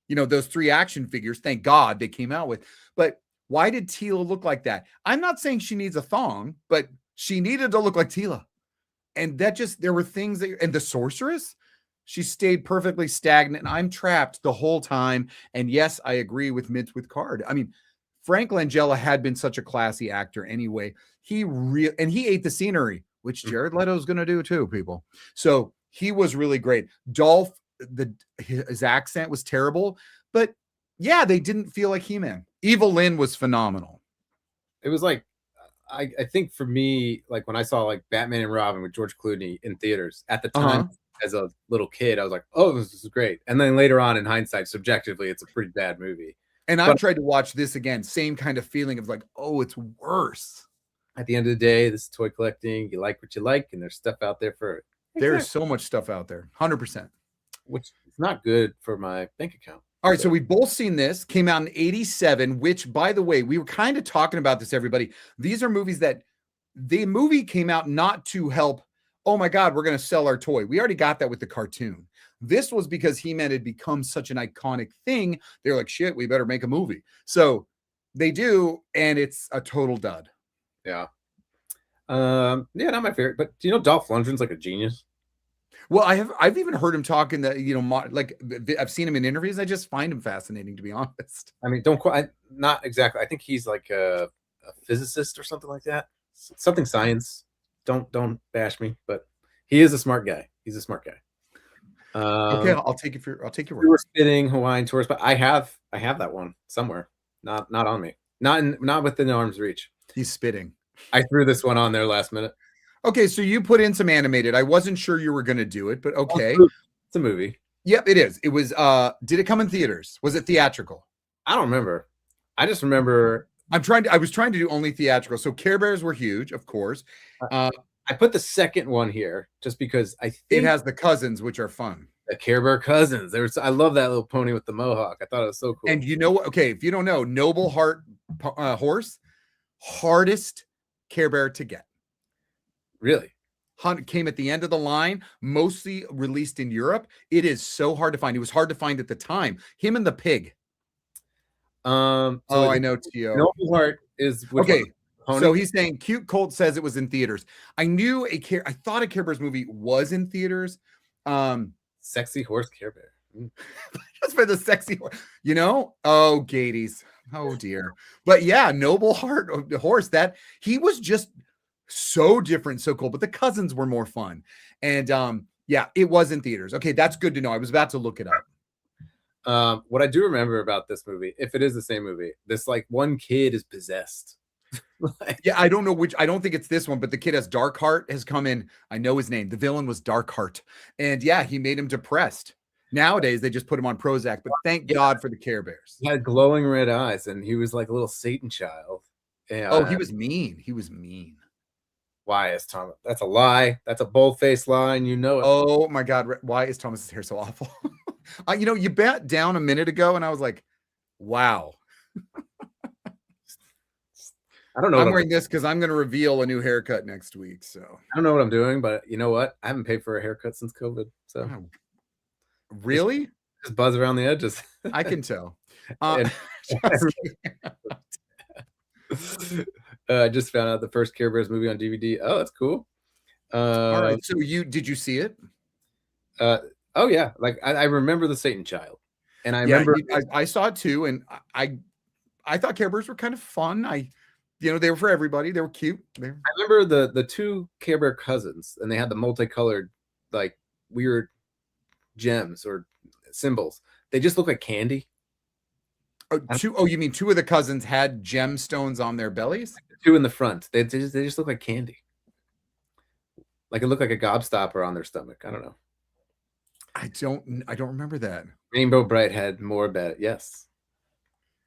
Those 3 action figures, thank God they came out with. But why did Teela look like that? I'm not saying she needs a thong, but she needed to look like Teela. And there were things and the sorceress, she stayed perfectly stagnant. And I'm trapped the whole time. And yes, I agree with Mitch with Card. I mean, Frank Langella had been such a classy actor anyway. He ate the scenery, which Jared Leto's going to do too, people. So he was really great. Dolph, his accent was terrible, but yeah, they didn't feel like He-Man. Evil Lynn was phenomenal. It was like, I think for me, like when I saw like Batman and Robin with George Clooney in theaters at the time, as a little kid, I was like, oh, this is great. And then later on in hindsight, subjectively, it's a pretty bad movie. And I've tried to watch this again, same kind of feeling of like, oh, it's worse. At the end of the day, this is toy collecting. You like what you like, and there's stuff out there for it. There's so much stuff out there, 100%. Which is not good for my bank account. All right, so we've both seen this. Came out in 87, which, by the way, we were kind of talking about this, everybody. These are movies that the movie came out not to help, oh my God, we're going to sell our toy. We already got that with the cartoon. This was because He-Man had become such an iconic thing. They're like, shit, we better make a movie. So they do, and it's a total dud. Yeah. Yeah, not my favorite. But do you know Dolph Lundgren's like a genius? Well, I've even heard him talk in the, like I've seen him in interviews. I just find him fascinating, to be honest. I mean, not exactly. I think he's like a physicist or something like that. Something science. Don't bash me, but he is a smart guy. He's a smart guy. Okay, I'll take your word. We were spitting Hawaiian tours, but I have that one somewhere. Not on me. Not within arm's reach. He's spitting. I threw this one on there last minute. Okay, so you put in some animated. I wasn't sure you were going to do it, but okay. It's a movie. Yep, it is. It was, did it come in theaters? Was it theatrical? I don't remember. I just remember. I was trying to do only theatrical. So Care Bears were huge, of course. I put the second one here just because I think it has the cousins, which are fun. The Care Bear cousins. I love that little pony with the mohawk. I thought it was so cool. And you know what? Okay, if you don't know, Noble Heart horse, hardest Care Bear to get. Really? Came at the end of the line, mostly released in Europe. It is so hard to find. It was hard to find at the time. Him and the pig. So I know, Tio. Noble Heart is okay. So he's saying Cute Colt says it was in theaters. I thought a Care Bears movie was in theaters. Sexy horse Care Bear. Just for the sexy horse, Oh, Gades. Oh dear. But yeah, Noble Heart horse. That he was just so different, so cool. But the cousins were more fun. And yeah, it was in theaters. Okay, that's good to know. I was about to look it up. What I do remember about this movie, if it is the same movie, this like one kid is possessed. Yeah, I don't know which. I don't think it's this one, but the kid has Darkheart has come in. I know his name. The villain was Darkheart, and yeah, he made him depressed. Nowadays, they just put him on Prozac, but thank God for the Care Bears. He had glowing red eyes, and he was like a little Satan child. And, he was mean. He was mean. Why is Thomas? That's a lie. That's a bold-faced lie, and you know it. Oh my God! Why is Thomas's hair so awful? You bat down a minute ago, and I was like, "Wow." I don't know. I'm wearing this because I'm going to reveal a new haircut next week. So I don't know what I'm doing, but you know what? I haven't paid for a haircut since COVID. So really, just buzz around the edges. I can tell. I just found out the first Care Bears movie on DVD. Oh, that's cool. All right. So did you see it? Oh yeah, like I remember the Satan Child, and I Yeah, remember I saw it too, and I thought Care Bears were kind of fun. They were for everybody. They were cute. I remember the two Care Bear cousins, and they had the multicolored, like weird gems or symbols. They just look like candy. You mean two of the cousins had gemstones on their bellies? The two in the front, they just look like candy. Like it looked like a gobstopper on their stomach. I don't know. I don't remember that. Rainbow Bright had more bad. Yes,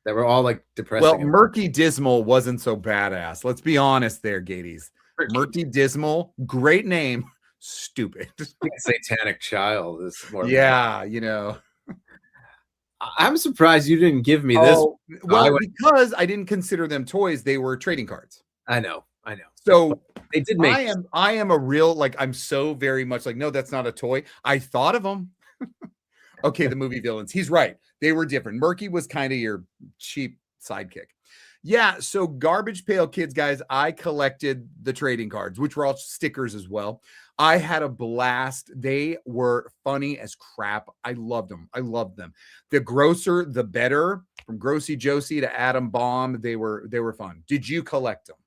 they were all like depressing. Well, Murky Dismal wasn't so badass. Let's be honest, there, Gadies. Murky Dismal, great name, stupid. Satanic Child is more. Yeah, I'm surprised you didn't give me this. Well, because I didn't consider them toys; they were trading cards. I know. So they did make. I am a real I'm so very much like, no, that's not a toy. I thought of them. Okay, the movie villains. He's right. They were different. Murky was kind of your cheap sidekick. Yeah. So Garbage Pail Kids, guys, I collected the trading cards, which were all stickers as well. I had a blast. They were funny as crap. I loved them. The grosser, the better. From Grossy Josie to Adam Bomb, they were fun. Did you collect them?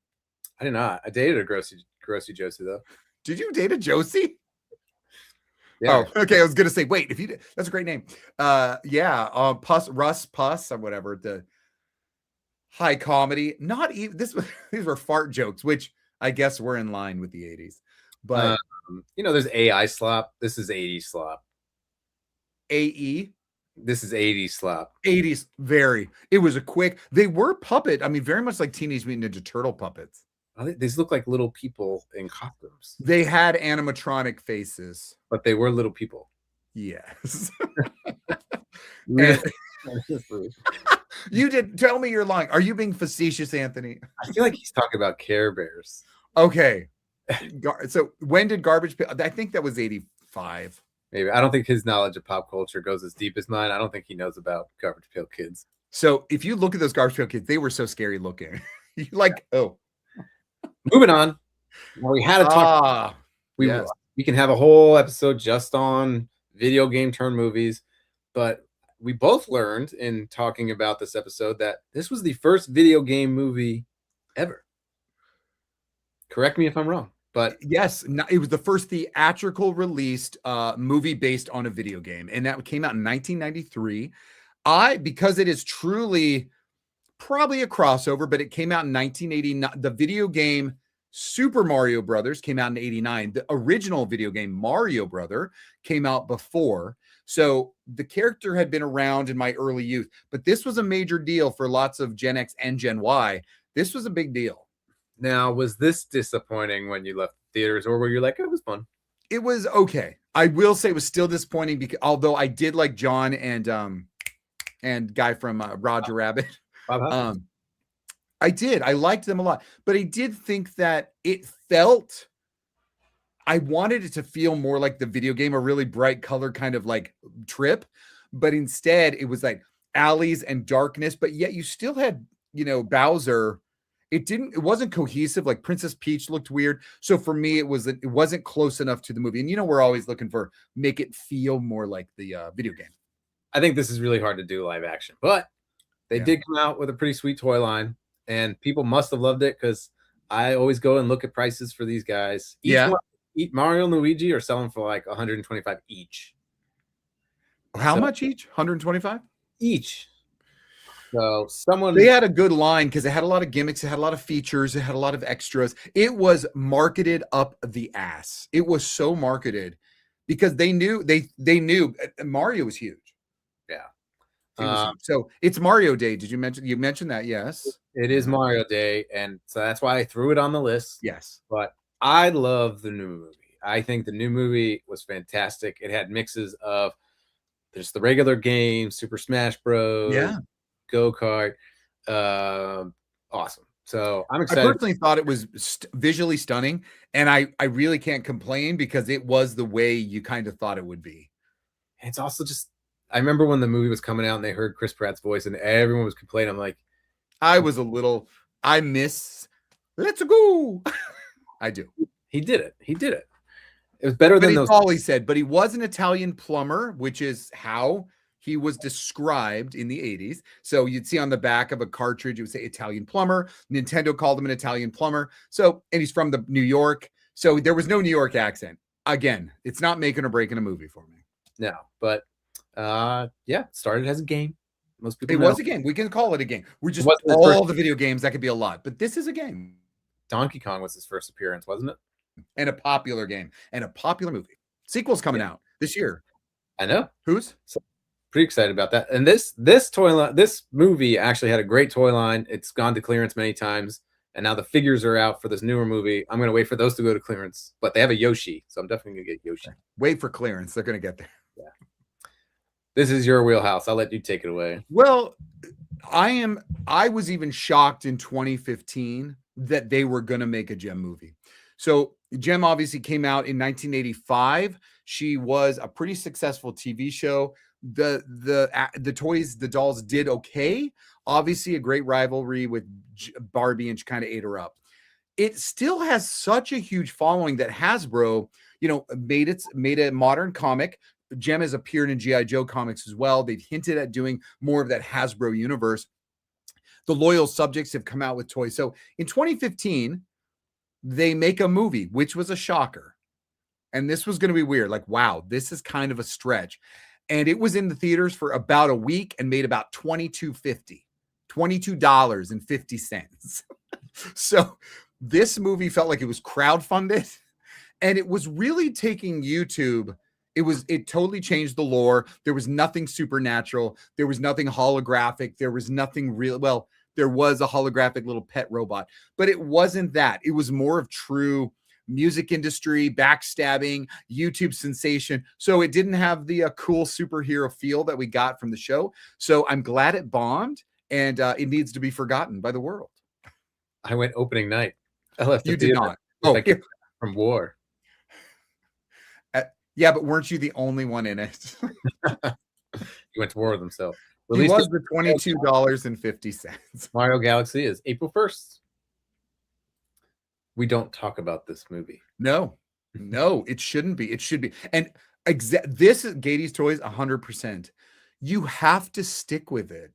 I did not. I dated a Grossy Josie though. Did you date a Josie? Yeah. Oh, okay. I was gonna say, wait, if you did, that's a great name. Russ Puss or whatever. The high comedy. Not even this. These were fart jokes, which I guess were in line with the 80s. But there's AI slop. This is 80s slop. AE. This is 80s slop. 80s. Very. It was a quick. They were puppet. I mean, very much like Teenage Mutant Ninja Turtle puppets. These look like little people in costumes. They had animatronic faces, but they were little people. Yes. Really? You did tell me you're lying. Are you being facetious, Anthony? I feel like he's talking about Care Bears. Okay. So when did Garbage Pail? I think that was 85. Maybe. I don't think his knowledge of pop culture goes as deep as mine. I don't think he knows about Garbage Pail Kids. So if you look at those Garbage Pail Kids, they were so scary looking. Moving on. Well, we had to talk. We can have a whole episode just on video game turn movies, but we both learned in talking about this episode that this was the first video game movie ever. Correct me if I'm wrong, but yes, it was the first theatrical released movie based on a video game, and that came out in 1993. Because it is truly probably a crossover, but it came out in 1989. The video game Super Mario Brothers came out in 89. The original video game Mario Brother came out before. So the character had been around in my early youth, but this was a major deal for lots of Gen X and Gen Y. This was a big deal. Now, was this disappointing when you left theaters, or were you like, it was fun? It was okay. I will say it was still disappointing because although I did like John and guy from Roger Rabbit. I did. I liked them a lot, but I did think that I wanted it to feel more like the video game, a really bright color kind of like trip, but instead it was like alleys and darkness, but yet you still had, Bowser. It wasn't cohesive. Like Princess Peach looked weird. So for me, it wasn't close enough to the movie. And we're always looking for make it feel more like the video game. I think this is really hard to do live action, but they did come out with a pretty sweet toy line, and people must have loved it because I always go and look at prices for these guys. Each Mario and Luigi are selling for like 125 each. How much each? 125 each. So they had a good line because it had a lot of gimmicks, it had a lot of features, it had a lot of extras. It was marketed up the ass. It was so marketed because they knew Mario was huge. Yeah. So it's Mario Day. Did you mention that? Yes. It is Mario Day, and so that's why I threw it on the list. Yes. But I love the new movie. I think the new movie was fantastic. It had mixes of just the regular game, Super Smash Bros. Yeah. Go-kart. Awesome. So I'm excited. I personally thought it was visually stunning, and I really can't complain because it was the way you kind of thought it would be. And it's also just, I remember when the movie was coming out and they heard Chris Pratt's voice and everyone was complaining. I'm like, I miss Let's go. I do. He did it. He did it. It was better But than it's those. all he said. But he was an Italian plumber, which is how he was described in the 80s. So you'd see on the back of a cartridge, it would say Italian plumber. Nintendo called him an Italian plumber. So, and he's from the New York. So there was no New York accent. Again, it's not making or breaking a movie for me. No, but yeah, started as a game. Most people It know. was a game. We can call it a game. We're just wasn't his all first- the video games. That could be a lot, but this is a game Donkey Kong was his first appearance, wasn't it? and a popular game and a popular movie. Sequel's coming out this year. I know. Who's? Pretty excited about that. And this toy line, this movie actually had a great toy line. It's gone to clearance many times, and now the figures are out for this newer movie. I'm gonna wait for those to go to clearance, but they have a Yoshi, so I'm definitely gonna get Yoshi. Wait for clearance. They're going to get there. This is your wheelhouse. I'll let you take it away. Well, I was even shocked in 2015 that they were going to make a Gem movie. So Gem obviously came out in 1985. She was a pretty successful TV show. The toys, the dolls did okay. Obviously a great rivalry with Barbie, and she kind of ate her up. It still has such a huge following that Hasbro, made a modern comic. Gem has appeared in G.I. Joe comics as well. They've hinted at doing more of that Hasbro universe. The Loyal Subjects have come out with toys. So in 2015, they make a movie, which was a shocker. And this was going to be weird. Like, wow, this is kind of a stretch. And it was in the theaters for about a week and made about $22.50. So this movie felt like it was crowdfunded, and it was really taking YouTube. It totally changed the lore. There was nothing supernatural. There was nothing holographic. There was nothing real. Well, there was a holographic little pet robot, but it wasn't that. It was more of true music industry, backstabbing, YouTube sensation. So it didn't have the cool superhero feel that we got from the show. So I'm glad it bombed, and it needs to be forgotten by the world. I went opening night. I left. You did not. Oh, from war. Yeah, but weren't you the only one in it? He went to war with himself. He was the $22.50. Mario Galaxy is April 1st. We don't talk about this movie. No, it shouldn't be. It should be. And this is Gatie's Toys 100%. You have to stick with it.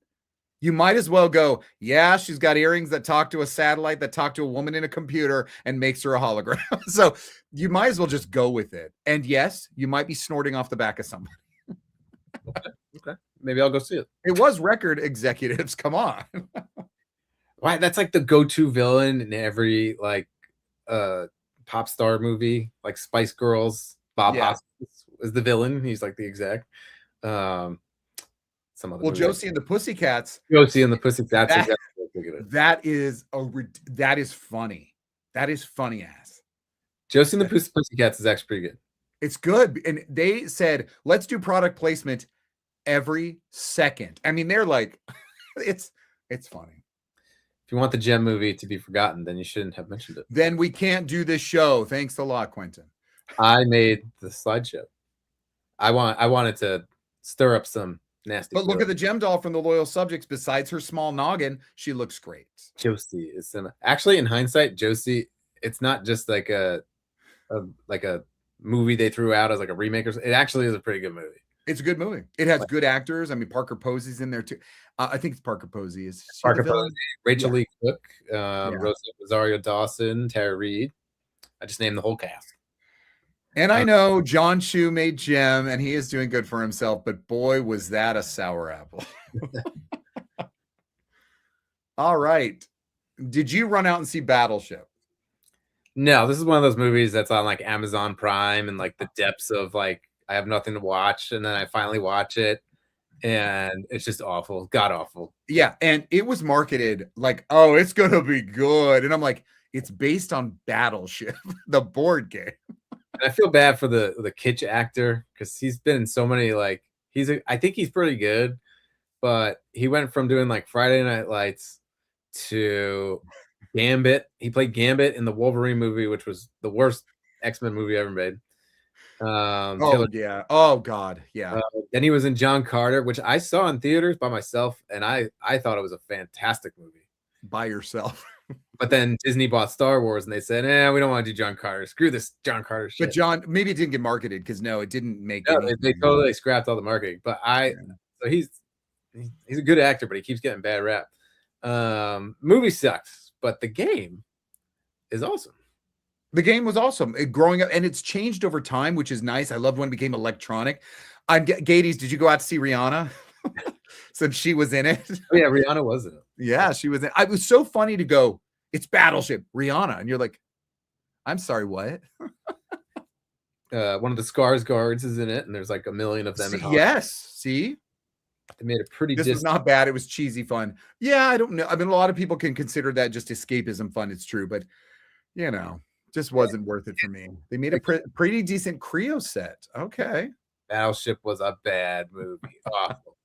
You might as well go, yeah, she's got earrings that talk to a satellite, that talk to a woman in a computer and makes her a hologram. So you might as well just go with it. And yes, you might be snorting off the back of somebody. Okay. Maybe I'll go see it. It was Record Executives. Come on. Why? That's like the go-to villain in every pop star movie, like Spice Girls. Bob Hoskins is the villain. He's like the exec. Some other Josie and the Pussycats. Josie and the Pussycats. That is funny. That is funny ass. Josie and the Pussycats is actually pretty good. It's good. And they said, let's do product placement every second. I mean, they're like, it's funny. If you want the Gem movie to be forgotten, then you shouldn't have mentioned it. Then we can't do this show. Thanks a lot, Quentin. I made the slideshow. I wanted to stir up some nasty. But look at the Gem doll from the Loyal Subjects. Besides her small noggin, she looks great. Josie is actually, in hindsight, Josie. It's not just like a movie they threw out as like a remake. It actually is a pretty good movie. It's a good movie. It has good actors. I mean, Parker Posey's in there too. I think it's Parker Posey. Is Parker Posey, Rachel Lee Cook, Rosario Dawson, Tara Reid. I just named the whole cast. And I know John Chu made Gem, and he is doing good for himself, but boy, was that a sour apple. All right. Did you run out and see Battleship? No, this is one of those movies that's on like Amazon Prime and like the depths of like, I have nothing to watch. And then I finally watch it and it's just awful. God awful. Yeah. And it was marketed like, oh, it's going to be good. And I'm like, it's based on Battleship, the board game. And I feel bad for the Kitsch actor because he's been in so many, like, I think he's pretty good, but he went from doing like Friday Night Lights to Gambit. He played Gambit in the Wolverine movie, which was the worst X-Men movie ever made. Yeah. Oh God. Yeah. Then he was in John Carter, which I saw in theaters by myself, and I thought it was a fantastic movie. By yourself. But then Disney bought Star Wars, and they said, we don't want to do John Carter. Screw this John Carter shit." But John, maybe it didn't get marketed because no, it didn't make No, any. they totally scrapped all the marketing. But so he's a good actor, but he keeps getting bad rap. Movie sucks, but the game is awesome. The game was awesome. Growing up, and it's changed over time, which is nice. I loved when it became electronic. Gades, did you go out to see Rihanna? Since she was in it. Oh, yeah, Rihanna was in it. Yeah, she was in it. It was so funny to go, it's Battleship, Rihanna. And you're like, I'm sorry, what? One of the Scars guards is in it, and there's like a million of them. Yes, see? They made it pretty. This was not bad. It was cheesy fun. Yeah, I don't know. I mean, a lot of people can consider that just escapism fun. It's true, but you know, just wasn't worth it for me. They made a pretty decent Creo set. Okay. Battleship was a bad movie. Awful.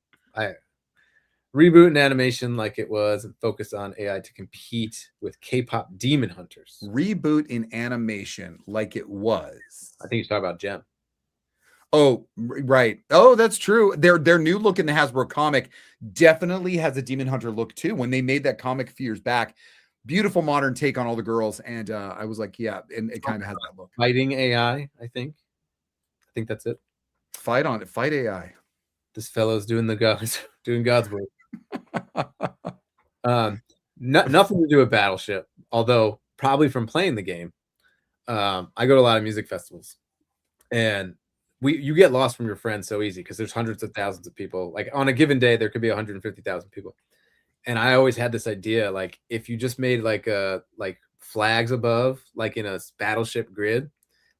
Reboot in animation like it was and focus on AI to compete with K-pop demon hunters. Reboot in animation like it was. I think he's talking about Gem. Oh, right. Oh, that's true. Their new look in the Hasbro comic definitely has a demon hunter look too. When they made that comic a few years back, beautiful modern take on all the girls, and I was like, yeah, and it kind of has that look. Fighting AI, I think that's it. Fight AI. This fellow's doing God's work. Nothing to do with Battleship, although probably from playing the game. I go to a lot of music festivals, and you get lost from your friends so easy because there's hundreds of thousands of people. Like on a given day, there could be 150,000 people. And I always had this idea, like if you just made like flags above, like in a Battleship grid,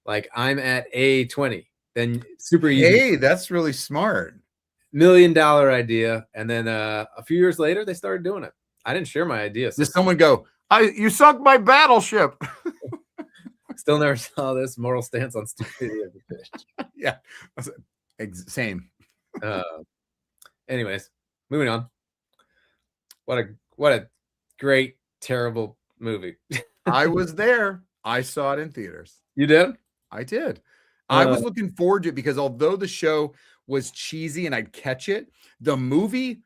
like I'm at A20, then super easy. Hey, that's really smart. $1 million idea. And then a few years later, they started doing it. I didn't share my idea. Did someone go, you sunk my Battleship? Still never saw this moral stance on stupidity of the fish. Yeah, same. Anyways, moving on. What a great, terrible movie. I was there. I saw it in theaters. You did? I did. I was looking forward to it because although the show was cheesy and I'd catch it, the movie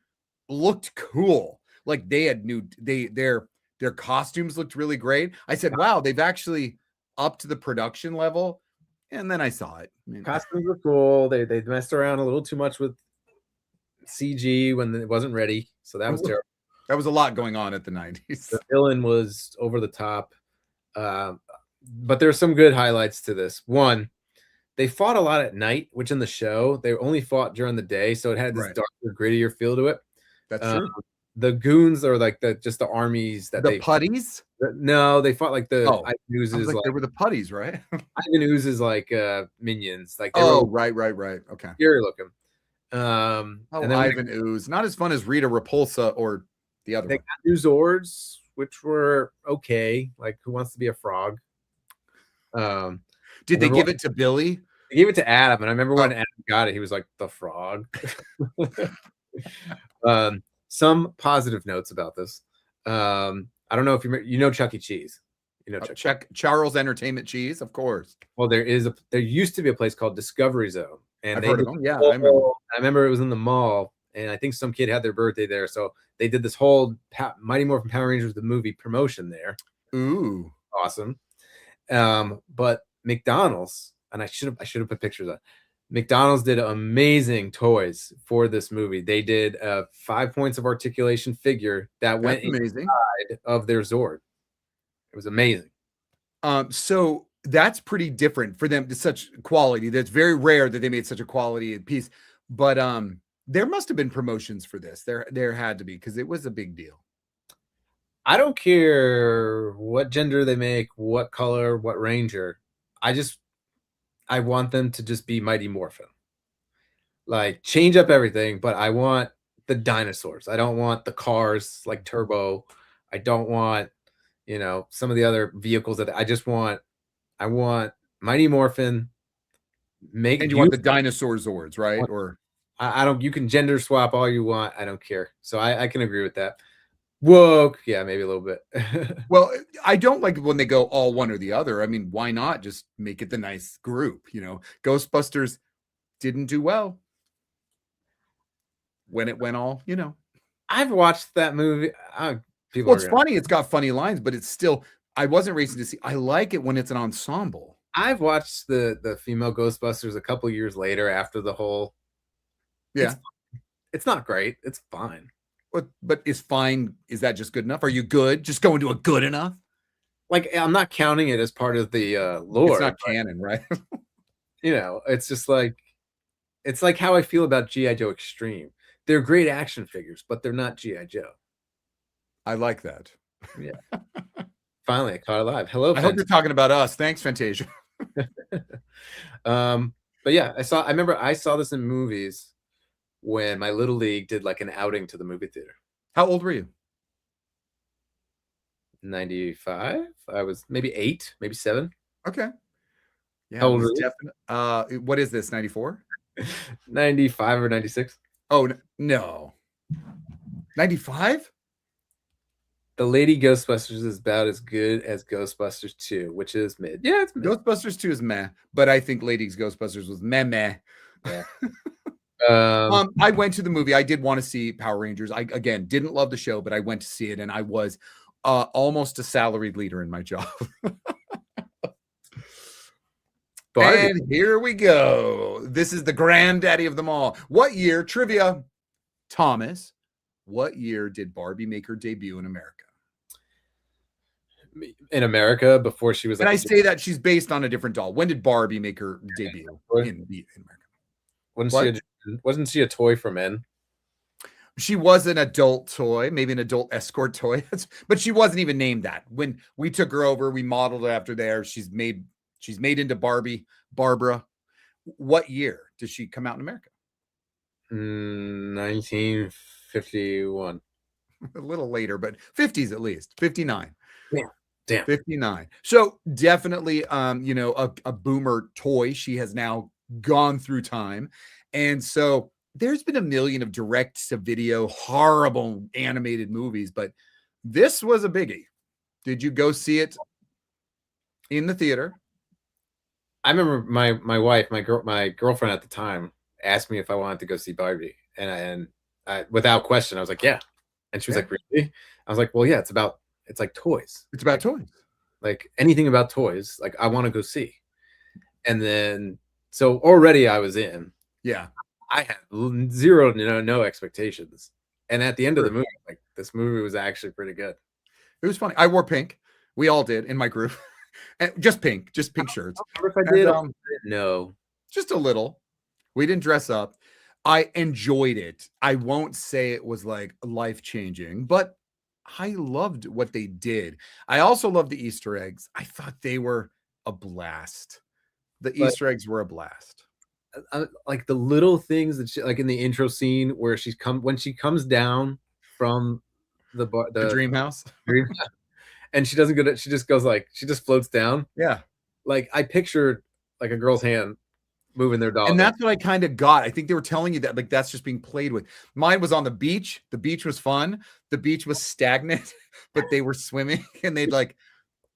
looked cool. Like they had their costumes looked really great. I said, wow, they've actually upped to the production level. And then I saw it. Costumes were cool. They messed around a little too much with CG when it wasn't ready. So that was terrible. That was a lot going on at the 90s. The villain was over the top. But there's some good highlights to this. One, they fought a lot at night, which in the show, they only fought during the day. So it had this darker, grittier feel to it. That's true. The goons are like just the armies that the putties? No, they fought like the Ivan Ooze's like they were the putties, right? Ivan Ooze's like minions. Like right. Okay. Scary looking. And then Ivan Ooze. Not as fun as Rita Repulsa or the other one. Got new Zords, which were okay. Like Who Wants to Be a Frog? Did they give it to Billy? They gave it to Adam, and I remember when Adam got it, he was like, the frog. Some positive notes about this. I don't know if you know Chuck E. Cheese. You know Charles Entertainment Cheese, of course. Well, there used to be a place called Discovery Zone, and I remember it was in the mall, and I think some kid had their birthday there, so they did this whole Mighty Morphin Power Rangers the movie promotion there. Ooh, awesome. But McDonald's, and I should have put pictures of. McDonald's did amazing toys for this movie. They did a 5 points of articulation figure that went inside of their Zord. It was amazing. So that's pretty different for them. To such quality. That's very rare that they made such a quality piece. But there must have been promotions for this. There had to be, because it was a big deal. I don't care what gender they make, what color, what ranger. I want them to just be Mighty Morphin. Like, change up everything, but I want the dinosaurs. I don't want the cars like Turbo. I don't want, some of the other vehicles that I want Mighty Morphin. And you want the dinosaur Zords, right? Or I don't, you can gender swap all you want. I don't care. So I can agree with that. Woke, yeah, maybe a little bit. Well, I don't like when they go all one or the other. I mean, why not just make it the nice group? Ghostbusters didn't do well when it went all. I've watched that movie. People Well, are it's gonna. funny. It's got funny lines, but it's still. I wasn't racing to see. I like it when it's an ensemble. I've watched the female Ghostbusters a couple years later after the whole. Yeah. It's not great. It's fine. But is fine? Is that just good enough? Are you good? Just going to a good enough? Like, I'm not counting it as part of the lore. It's not canon, right? You know, it's just like it's like how I feel about G.I. Joe Extreme. They're great action figures, but they're not G.I. Joe. I like that. Yeah. Finally, I caught it live. Hello, I hope you're talking about us. Thanks, Fantasia. But yeah, I remember I saw this in movies when my little league did like an outing to the movie theater. How old were you? 95. I was maybe 8, maybe 7. Okay. Yeah. How old were you? What is this? 94? 95 or 96. Oh no. 95? The Lady Ghostbusters is about as good as Ghostbusters 2, which is mid. Yeah, it's mid. Ghostbusters 2 is meh, but I think Ladies Ghostbusters was meh. Yeah. I went to the movie. I did want to see Power Rangers. I again didn't love the show, but I went to see it, and I was almost a salaried leader in my job. Barbie. And here we go. This is the granddaddy of them all. What year, trivia, Thomas, what year did Barbie make her debut in America? In America before she was And I say that she's based on a different doll. When did Barbie make her debut in America? Wasn't she a toy for men? She was an adult toy, maybe an adult escort toy, but she wasn't even named that. When we took her over, we modeled it after there. She's made into Barbara. What year did she come out in America? 1951. A little later, but 50s at least. 59. Damn. 59. So definitely a boomer toy. She has now gone through time. And so there's been a million of direct to video horrible animated movies, but this was a biggie. Did you go see it in the theater? I remember my wife, my girlfriend at the time asked me if I wanted to go see Barbie, and I without question I was like, yeah. And she was like, really? I was like, well, yeah, it's like toys. It's about toys. Like anything about toys, like I want to go see. And then so already I was in. Yeah. I had zero, no expectations. And at the end of the movie, like this movie was actually pretty good. It was funny. I wore pink. We all did in my group. And just pink shirts. If I did, no, just a little. We didn't dress up. I enjoyed it. I won't say it was like life-changing, but I loved what they did. I also loved the Easter eggs. I thought they were a blast. Easter eggs were a blast. Like the little things that she, like in the intro scene where when she comes down from the dream house, and she doesn't go to, she just goes like, she just floats down. Yeah. Like I pictured like a girl's hand moving their dog. And that's what I kind of got. I think they were telling you that like that's just being played with. Mine was on the beach. The beach was fun. The beach was stagnant, but they were swimming and they'd like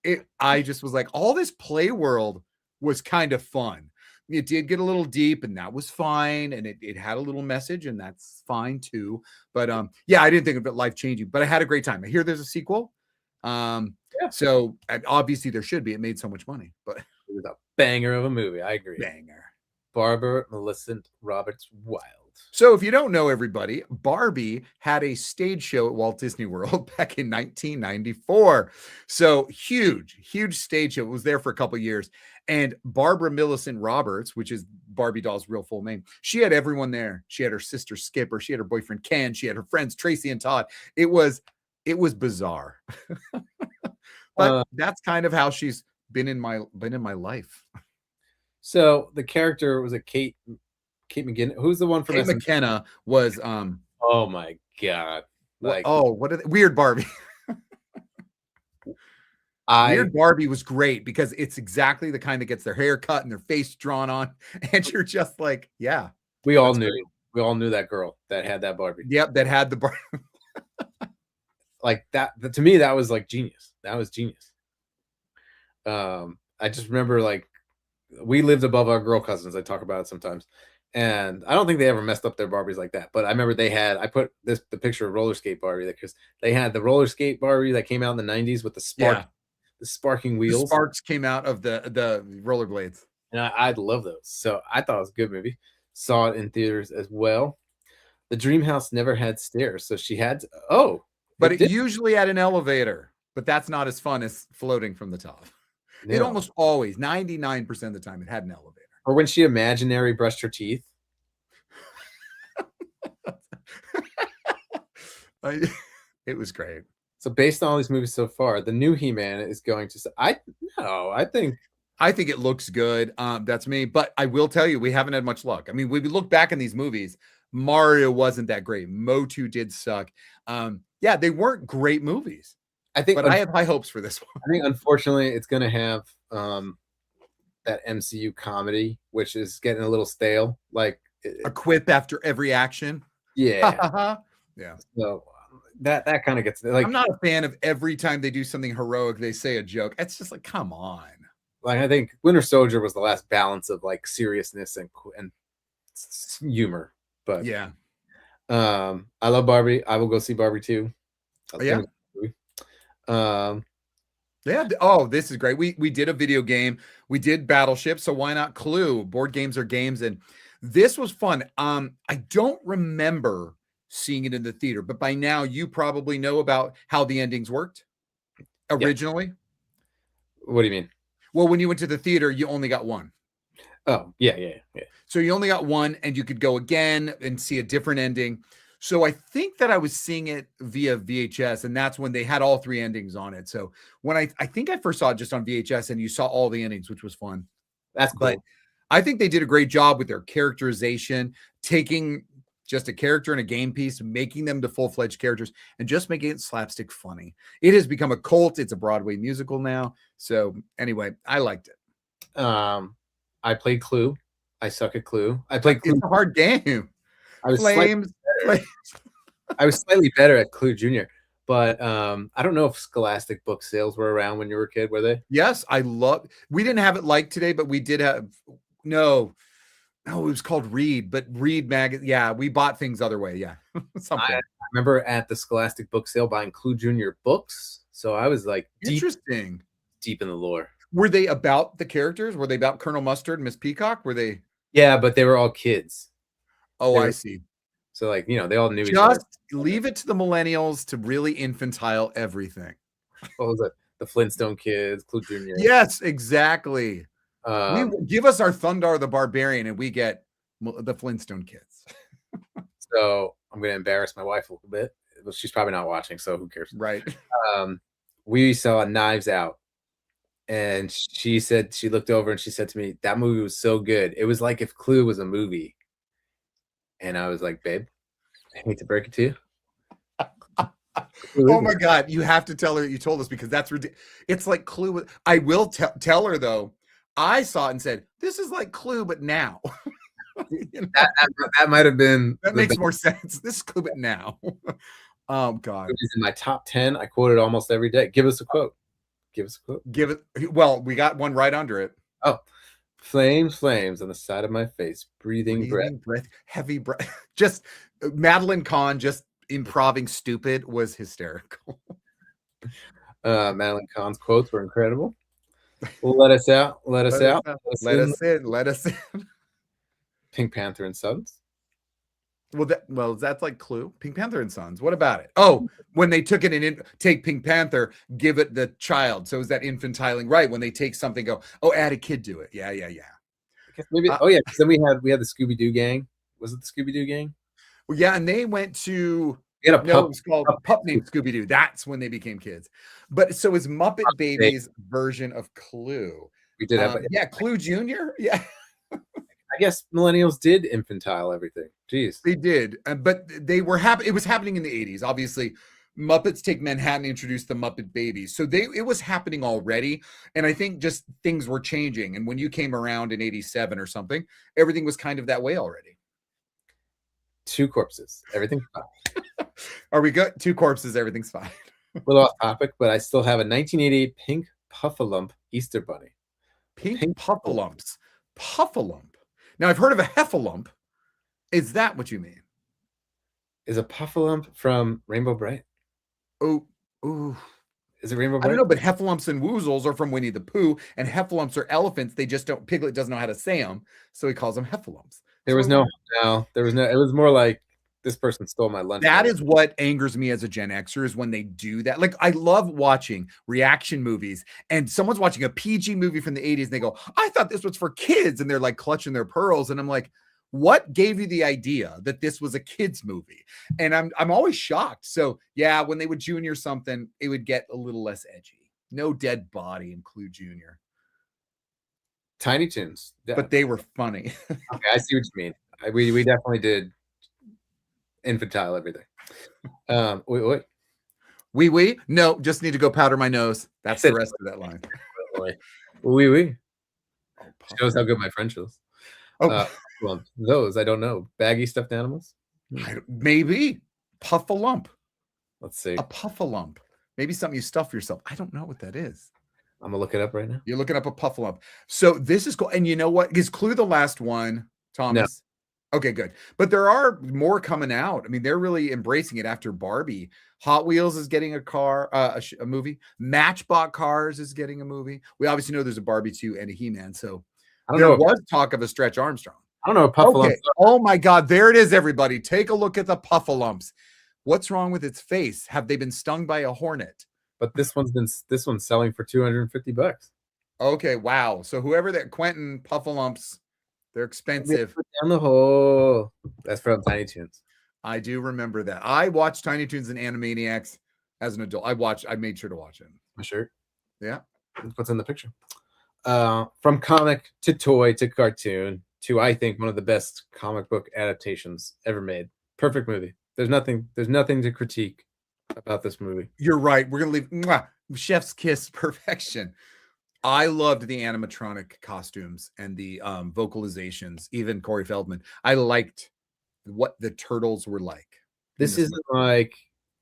it. I just was like, all this play world was kind of fun. It did get a little deep and that was fine. And it had a little message and that's fine too. But yeah, I didn't think of it life-changing, but I had a great time. I hear there's a sequel. So obviously there should be. It made so much money, but it was a banger of a movie. I agree. Banger. Barbara Millicent Roberts Wilde. So if you don't know, everybody, Barbie had a stage show at Walt Disney World back in 1994. So huge stage show. It was there for a couple of years. And Barbara Millicent Roberts, which is Barbie doll's real full name, she had everyone there. She had her sister Skipper. She had her boyfriend Ken. She had her friends Tracy and Todd. It was bizarre. But that's kind of how she's been in my life. So the character was Kate McGinnis. Who's the one from Kate McKenna was oh my god. Like what are they? Weird Barbie. Weird Barbie was great because it's exactly the kind that gets their hair cut and their face drawn on, and you're just like, yeah. We all knew that girl that had that Barbie. Yep, that had the Barbie. Like that to me, that was like genius. That was genius. I just remember like we lived above our girl cousins. I talk about it sometimes. And I don't think they ever messed up their Barbies like that. But I remember I put the picture of roller skate Barbie because they had the roller skate Barbie that came out in the 90s with the sparking The wheels. sparks came out of the rollerblades. And I love those. So I thought it was a good movie. Saw it in theaters as well. The dream house never had stairs. So she had but it usually had an elevator, but that's not as fun as floating from the top. No. It almost always, 99% of the time, it had an elevator. Or when she imaginary brushed her teeth. It was great. So based on all these movies so far, the new He-Man is going to. I think it looks good. That's me, but I will tell you, we haven't had much luck. I mean, when we look back on these movies, Mario wasn't that great. Motu did suck. Yeah, they weren't great movies. But I have high hopes for this one. I think unfortunately it's going to have that MCU comedy, which is getting a little stale. Like a quip after every action. Yeah. Yeah. So that kind of gets like. I'm not a fan of every time they do something heroic, they say a joke. It's just like, come on. Like I think Winter Soldier was the last balance of like seriousness and humor. But yeah, I love Barbie. I will go see Barbie too. Yeah. Yeah. Oh, this is great. We did a video game. We did Battleship. So why not Clue? Board games are games, and this was fun. I don't remember seeing it in the theater, but by now you probably know about how the endings worked originally. Yeah. What do you mean? Well, when you went to the theater, you only got one. Oh, yeah. So you only got one, and you could go again and see a different ending. So I think that I was seeing it via VHS, and that's when they had all three endings on it. So when I think I first saw it just on VHS, and you saw all the endings, which was fun. That's cool. But I think they did a great job with their characterization, taking just a character and a game piece, making them to full-fledged characters, and just making it slapstick funny. It has become a cult. It's a Broadway musical now. So anyway, I liked it. I played Clue. I suck at Clue. I played Clue. It's a hard game. I was Flames. I was slightly better at Clue Junior, but I don't know if Scholastic book sales were around when you were a kid. Were they? Yes, we didn't have it like today, but we did have. No, it was called Read, but Read magazine. Yeah, we bought things other way. Yeah, something. I remember at the Scholastic book sale buying Clue Junior books, so I was like deep in the lore. Were they about the characters? Were they about Colonel Mustard, Miss Peacock? Were they? Yeah, but they were all kids. Oh, I see. So like, they all knew each other. Just leave it to the millennials to really infantile everything. What was it? The Flintstone kids, Clue Junior. Yes, exactly. Give us our Thundar the Barbarian, and we get the Flintstone kids. So I'm going to embarrass my wife a little bit. Well, she's probably not watching, so who cares? Right. We saw Knives Out, and she looked over and she said to me, that movie was so good. It was like if Clue was a movie. And I was like, babe, I hate to break it to you. Oh my God. You have to tell her you told us, because that's ridiculous. It's like Clue. I will tell her though. I saw it and said, this is like Clue, but now. that might have been. That makes more sense. This is Clue, but now. Oh God. It was in my top 10. I quote it almost every day. Give us a quote. Give it. Well, we got one right under it. Oh. Flames on the side of my face, breathing breath, heavy breath. Just Madeline Kahn just improving stupid was hysterical. Madeline Kahn's quotes were incredible. Let us out. Let us in. Pink Panther and Sons. Well, that's like Clue. Pink Panther and Sons. What about it? Oh, when they took it and take Pink Panther, give it the child. So is that infantiling? Right. When they take something, go, oh, add a kid to it. Yeah. Maybe. Yeah. Then we had the Scooby-Doo gang. Was it the Scooby-Doo gang? Well, yeah. And they went to. It was called a pup named Scooby-Doo. That's when they became kids. But so is Muppet Babies version of Clue. We did have Clue Junior. Yeah. I guess millennials did infantile everything. Jeez. They did. But they were happy. It was happening in the 80s. Obviously, Muppets Take Manhattan introduced the Muppet Babies. So it was happening already. And I think just things were changing. And when you came around in 87 or something, everything was kind of that way already. 2 corpses. Everything's fine. Are we good? 2 corpses. Everything's fine. A little off topic, but I still have a 1988 pink Puffalump Easter Bunny. Pink Puffalumps. Puffalump. Now, I've heard of a Heffalump. Is that what you mean? Is a Puffalump from Rainbow Bright? Oh, ooh. Is it Rainbow I Bright? don't know, but heffalumps and woozles are from Winnie the Pooh, and heffalumps are elephants. They just don't. Piglet doesn't know how to say them, so he calls them heffalumps. There was no. There was no. It was more like this person stole my lunch. That is what angers me as a Gen Xer is when they do that. Like, I love watching reaction movies, and someone's watching a PG movie from the 80s, and they go, "I thought this was for kids," and they're like clutching their pearls, and I'm like, what gave you the idea that this was a kids movie? And I'm always shocked. So yeah, when they would junior something, it would get a little less edgy. No dead body in Clue Junior. Tiny Toons. But they were funny. Okay, I see what you mean. We definitely did infantile everything. Wait. Wee. No, just need to go powder my nose. That's the rest of that line. Wee. Shows how good my French is. Oh, Well, those I don't know. Baggy stuffed animals. maybe Puffalump. Let's see. A Puffalump. Maybe something you stuff yourself. I don't know what that is. I'm gonna look it up right now. You're looking up a Puffalump. So this is cool. And you know what? Is Clue the last one, Thomas? No. Okay, good. But there are more coming out. I mean, they're really embracing it after Barbie. Hot Wheels is getting a car, a movie. Matchbox Cars is getting a movie. We obviously know there's a Barbie 2 and a He-Man. So there was talk of a Stretch Armstrong. I don't know what Puffalump. Okay. Oh my God, there it is, everybody. Take a look at the Puffalumps. What's wrong with its face? Have they been stung by a hornet? But this one's selling for $250. Okay, wow. So whoever that Quentin Puffalumps, they're expensive. Down the hole. That's from Tiny Toons. I do remember that. I watched Tiny Toons and Animaniacs as an adult. I made sure to watch it. My shirt. Yeah. What's in the picture? From comic to toy to cartoon to, I think, one of the best comic book adaptations ever made. Perfect movie. There's nothing to critique about this movie. You're right. We're gonna leave chef's kiss perfection. I loved the animatronic costumes and the vocalizations, even Corey Feldman. I liked what the turtles were like. This isn't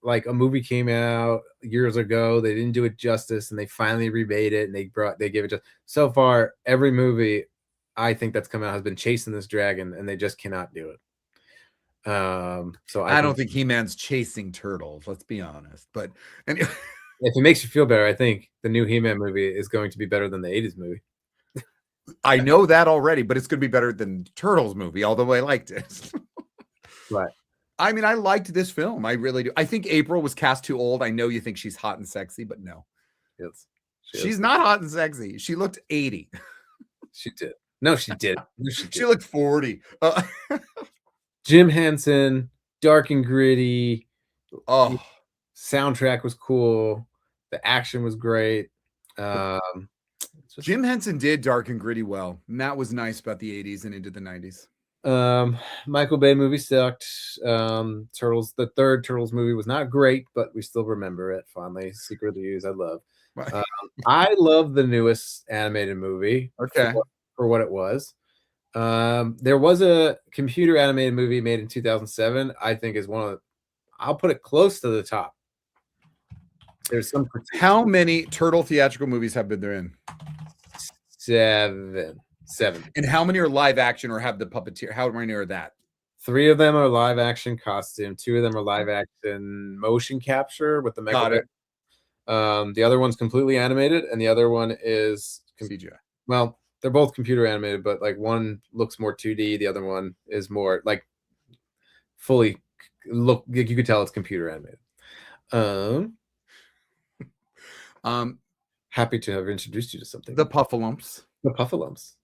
like a movie came out years ago. They didn't do it justice, and they finally remade it, and they gave it just. So far, every movie I think that's come out has been chasing this dragon, and they just cannot do it. So I don't think He-Man's chasing turtles. Let's be honest. But anyway. If it makes you feel better, I think the new He-Man movie is going to be better than the 80s movie. I know that already, but it's going to be better than Turtles movie, although I liked it. Right. I mean, I liked this film. I really do. I think April was cast too old. I know you think she's hot and sexy, but no. Yes. She's not hot and sexy. She looked 80. She did. No, she did. She looked 40. Jim Henson, dark and gritty. Oh, soundtrack was cool. The action was great. Jim Henson did dark and gritty well, and that was nice about the 80s and into the 90s. Michael Bay movie sucked. Turtles, the third Turtles movie was not great, but we still remember it fondly. Secret of the Use, I love. I love the newest animated movie. Okay, for what it was. There was a computer animated movie made in 2007. I think is one of the, I'll put it close to the top. There's some. How many turtle theatrical movies have been there in? Seven. And how many are live action or have the puppeteer? How many are that? 3 of them are live action costume. 2 of them are live action motion capture with the mega. The other one's completely animated, and the other one is CGI. Well, they're both computer animated, but like one looks more 2D, the other one is more like fully look. You could tell it's computer animated. Happy to have introduced you to something. The Puffalumps. The Puffalumps.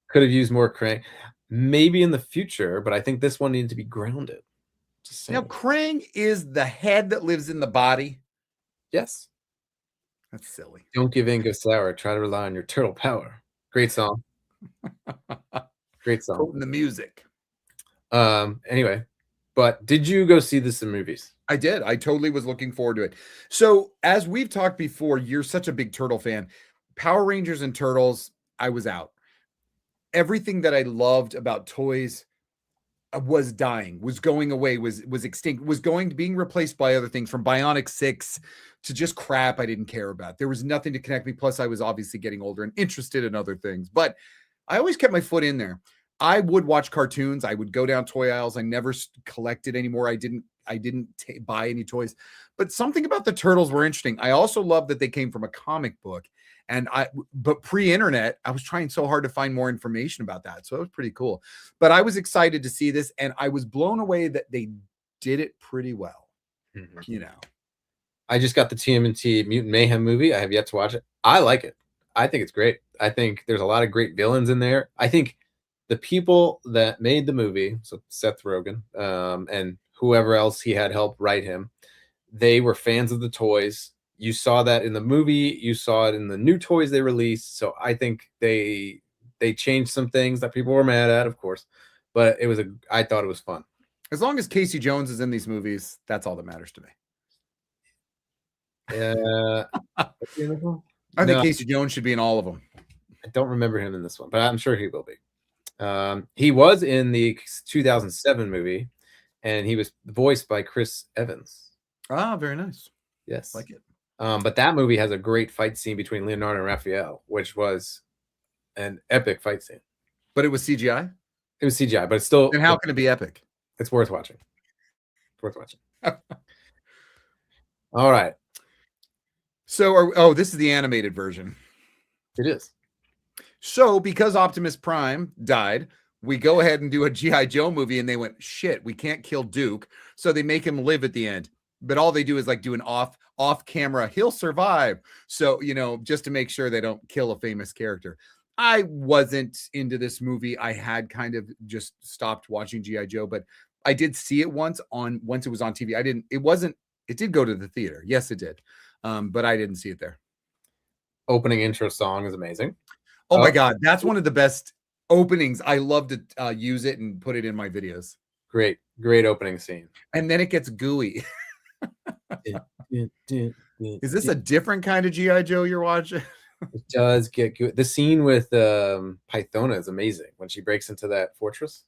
Could have used more Krang. Maybe in the future, but I think this one needed to be grounded. Now, Krang is the head that lives in the body. Yes. That's silly. Don't give in, go sour. Try to rely on your turtle power. Great song. Great song. Quoting the music. Anyway, but did you go see this in movies? I did. I totally was looking forward to it. So, as we've talked before, you're such a big turtle fan. Power Rangers and Turtles, I was out. Everything that I loved about toys was dying, was going away, was extinct, was being replaced by other things, from Bionic 6 to just crap I didn't care about. There was nothing to connect me. Plus, I was obviously getting older and interested in other things, but I always kept my foot in there. I would watch cartoons. I would go down toy aisles. I never collected anymore. I didn't buy any toys, but something about the turtles were interesting. I also love that they came from a comic book, but pre-internet, I was trying so hard to find more information about that. So it was pretty cool, but I was excited to see this, and I was blown away that they did it pretty well. You know, I just got the TMNT Mutant Mayhem movie. I have yet to watch it. I like it. I think it's great. I think there's a lot of great villains in there. I think the people that made the movie, so Seth Rogen, and whoever else he had help write him, they were fans of the toys. You saw that in the movie. You saw it in the new toys they released. So I think they changed some things that people were mad at, of course. But I thought it was fun. As long as Casey Jones is in these movies, that's all that matters to me. I think Casey Jones should be in all of them. I don't remember him in this one, but I'm sure he will be. He was in the 2007 movie, and he was voiced by Chris Evans. Ah, very nice. Yes. Like it. But that movie has a great fight scene between Leonardo and Raphael, which was an epic fight scene. But it was CGI? It was CGI, but it's still... And how can it be epic? It's worth watching. It's worth watching. All right. So, this is the animated version. It is. So, because Optimus Prime died, we go ahead and do a G.I. Joe movie, and they went, shit, we can't kill Duke. So they make him live at the end. But all they do is like do an off camera, he'll survive. So, just to make sure they don't kill a famous character. I wasn't into this movie. I had kind of just stopped watching G.I. Joe, but I did see it once it was on TV. It did go to the theater. Yes, it did. But I didn't see it there. Opening intro song is amazing. Oh my God. That's one of the best openings. I love to use it and put it in my videos. Great opening scene. And then it gets gooey. Is this a different kind of G.I. Joe you're watching? It does get good. The scene with Pythona is amazing when she breaks into that fortress.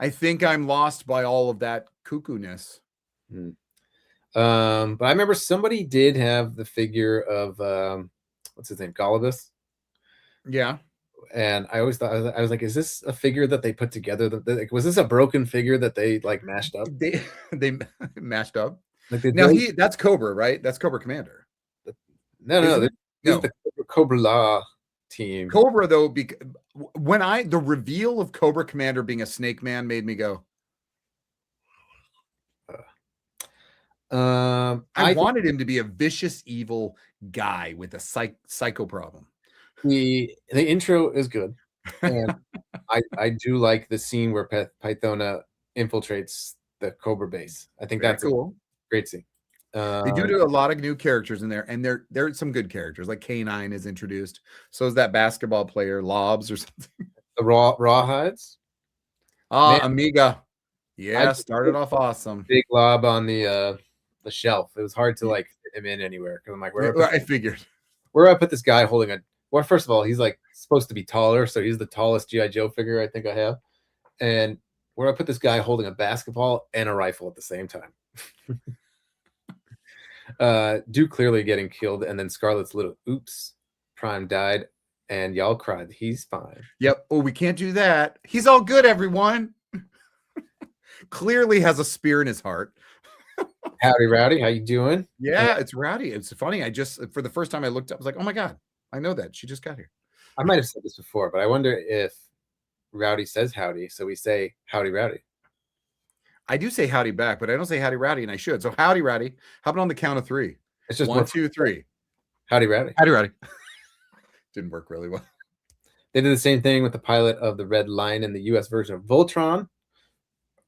I think I'm lost by all of that cuckoo-ness. But I remember somebody did have the figure of what's his name, Gollivus. Yeah. And I always thought, I was like, is this a figure that they put together? Was this a broken figure that they like mashed up? They mashed up. Like that's Cobra, right? That's Cobra Commander. No. The Cobra Law team. Cobra, though, the reveal of Cobra Commander being a snake man made me go. I wanted him to be a vicious, evil guy with a psycho problem. The intro is good, and I do like the scene where Pythona infiltrates the Cobra base. I think that's cool. A great scene. They do a lot of new characters in there, and there are some good characters. Like K9 is introduced. So is that basketball player Lobs or something. The Rawhides. Amiga. Yeah, started off awesome. Big lob on the shelf. It was hard to like fit him in anywhere because I'm like, I figured. Where do I put this guy holding a? Well, first of all, he's like supposed to be taller, so he's the tallest G.I. Joe figure I think I have. And where do I put this guy holding a basketball and a rifle at the same time? Duke clearly getting killed, and then Scarlet's little oops, Prime died, and y'all cried. He's fine. Yep. Oh, we can't do that. He's all good, everyone. Clearly has a spear in his heart. Howdy, Rowdy. How you doing? Yeah, it's Rowdy. It's funny. I just, for the first time I looked up, I was like, oh my God, I know that. She just got here. I might have said this before, but I wonder if Rowdy says howdy, so we say howdy, Rowdy. I do say howdy back, but I don't say howdy, Rowdy, and I should. So howdy, Rowdy. How about on the count of three? It's just 1, 2, 3. Howdy, Rowdy. Howdy, Rowdy. Didn't work really well. They did the same thing with the pilot of the Red Line in the U.S. version of Voltron.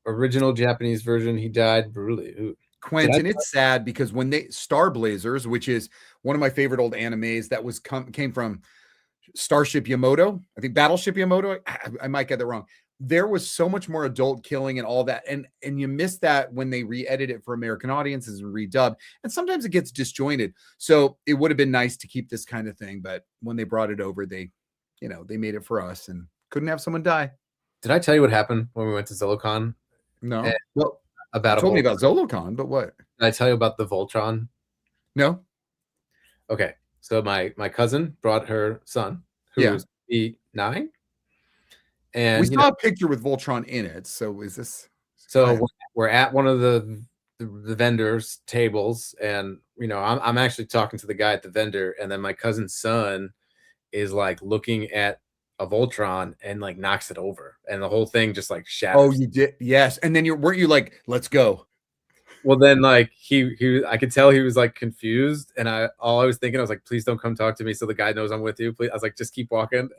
Original Japanese version, he died brutally. Ooh. Quentin, it's sad because when Star Blazers, which is one of my favorite old animes that came from Starship Yamato, I think Battleship Yamato, I might get that wrong. There was so much more adult killing and all that, and you miss that when they re-edit it for American audiences and redub, and sometimes it gets disjointed. So it would have been nice to keep this kind of thing, but when they brought it over, they made it for us and couldn't have someone die. Did I tell you what happened when we went to Zolocon? No. Well, about told me about Zolocon, but what? Did I tell you about the Voltron? No. Okay, so my cousin brought her son, who was 9, And We you saw know, a picture with Voltron in it. So is this? Go so ahead. we're at one of the vendors tables, and you know, I'm actually talking to the guy at the vendor, and then my cousin's son is like looking at a Voltron and like knocks it over, and the whole thing just like Oh, shatters. you did? Yes. And then weren't you like, let's go? Well, then like I could tell he was like confused, and all I was thinking, I was like, please don't come talk to me, so the guy knows I'm with you. Please, I was like, just keep walking.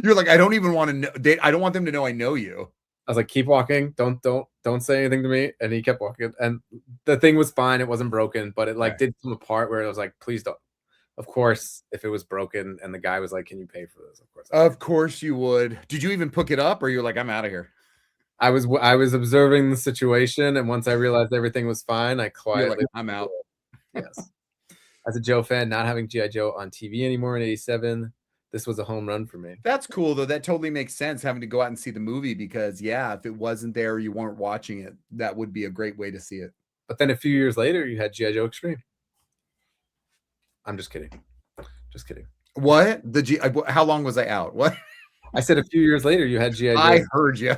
You're like, I don't even want to know. I don't want them to know I know you. I was like, keep walking. Don't say anything to me. And he kept walking. And the thing was fine. It wasn't broken, but it like Right. did come apart where it was like, please don't. Of course, if it was broken and the guy was like, can you pay for this? Of course. Of course you would. Did you even pick it up, or you're like, I'm out of here? I was observing the situation, and once I realized everything was fine, I You're quietly like, I'm out. yes. As a Joe fan, not having G.I. Joe on TV anymore in '87, this was a home run for me. That's cool though. That totally makes sense having to go out and see the movie because yeah, if it wasn't there or you weren't watching it, that would be a great way to see it. But then a few years later, you had G.I. Joe Extreme. I'm just kidding. Just kidding. What? How long was I out? What? I said a few years later, you had G.I. Joe. I heard you.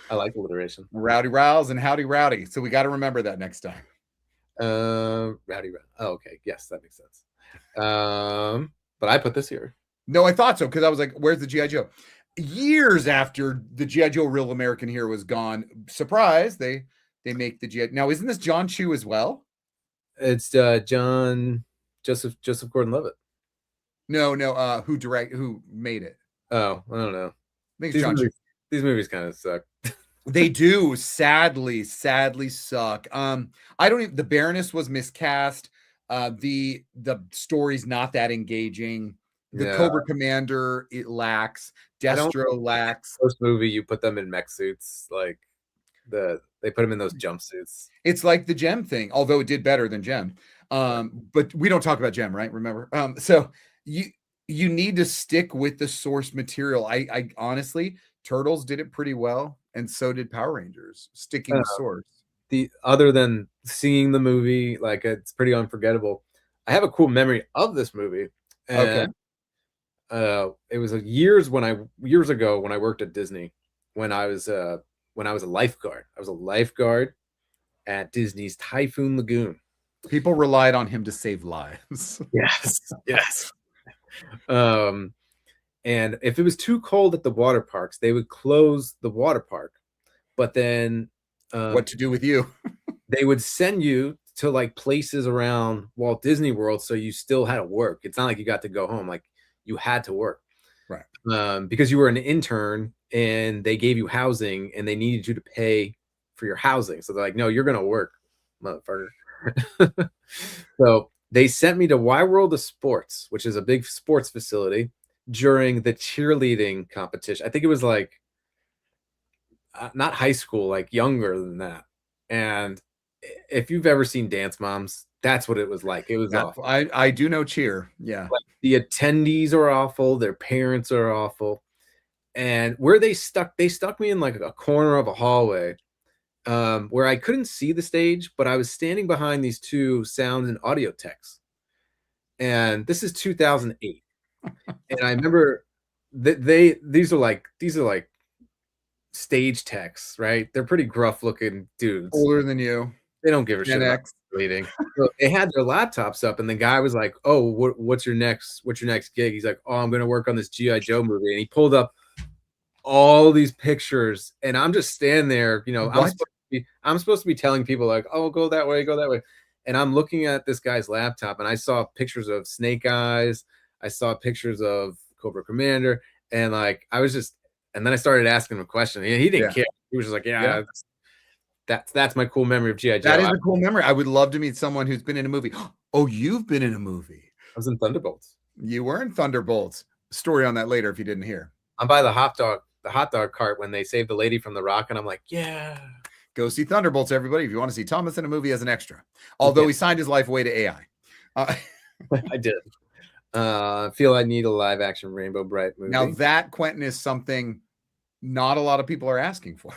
I like alliteration. Rowdy Rouse and Howdy Rowdy. So we got to remember that next time. Rowdy. Oh, okay. Yes, that makes sense. But I put this here. No, I thought so because I was like, where's the G.I. Joe? Years after the G.I. Joe Real American Hero was gone, surprise, they make the G.I. Now, isn't this John Chu as well? It's Joseph Gordon-Levitt. No, who made it? Oh, I don't know. I think it's John Chu. These movies kind of suck. They do sadly suck. I don't even, the Baroness was miscast. The story's not that engaging. The Cobra Commander, it lacks. Destro lacks. First movie, you put them in mech suits, like they put them in those jumpsuits. It's like the Gem thing, although it did better than Gem. But we don't talk about Gem, right? Remember? So you need to stick with the source material. I honestly, Turtles did it pretty well, and so did Power Rangers, sticking with source. Other than seeing the movie, like it's pretty unforgettable. I have a cool memory of this movie. And, it was years ago when I worked at Disney, when I was a lifeguard. I was a lifeguard at Disney's Typhoon Lagoon. People relied on him to save lives. Yes. And if it was too cold at the water parks, they would close the water park. But then what to do with you? They would send you to like places around Walt Disney World, so you still had to work. It's not like you got to go home. Like you had to work. Right. Because you were an intern and they gave you housing and they needed you to pay for your housing. So they're like, no, you're going to work, motherfucker. So they sent me to Y World of Sports, which is a big sports facility, during the cheerleading competition. I think it was like not high school, like younger than that. And if you've ever seen Dance Moms, that's what it was like. It was awful. I do know cheer. Yeah. Like, the attendees are awful. Their parents are awful. And where they stuck me in like a corner of a hallway where I couldn't see the stage, but I was standing behind these two sound and audio techs. And this is 2008. And I remember that these are like stage techs, right? They're pretty gruff looking dudes. Older than you. They don't give a shit about leading. So they had their laptops up, and the guy was like, "Oh, what's your next gig?" He's like, "Oh, I'm gonna work on this G.I. Joe movie," and he pulled up all these pictures, and I'm just standing there, you know. I'm supposed to be telling people like, "Oh, go that way," and I'm looking at this guy's laptop, and I saw pictures of Snake Eyes, I saw pictures of Cobra Commander, and like I was just, and then I started asking him a question, and he didn't care. He was just like, "Yeah." That's my cool memory of G.I. Joe. That is a cool memory. I would love to meet someone who's been in a movie. Oh, you've been in a movie. I was in Thunderbolts. You were in Thunderbolts. Story on that later if you didn't hear. I'm by the hot dog cart when they saved the lady from the rock, and I'm like, yeah. Go see Thunderbolts, everybody, if you want to see Thomas in a movie as an extra. Although he signed his life away to AI. I did. Feel I need a live action Rainbow Bright movie. Now that, Quentin, is something not a lot of people are asking for.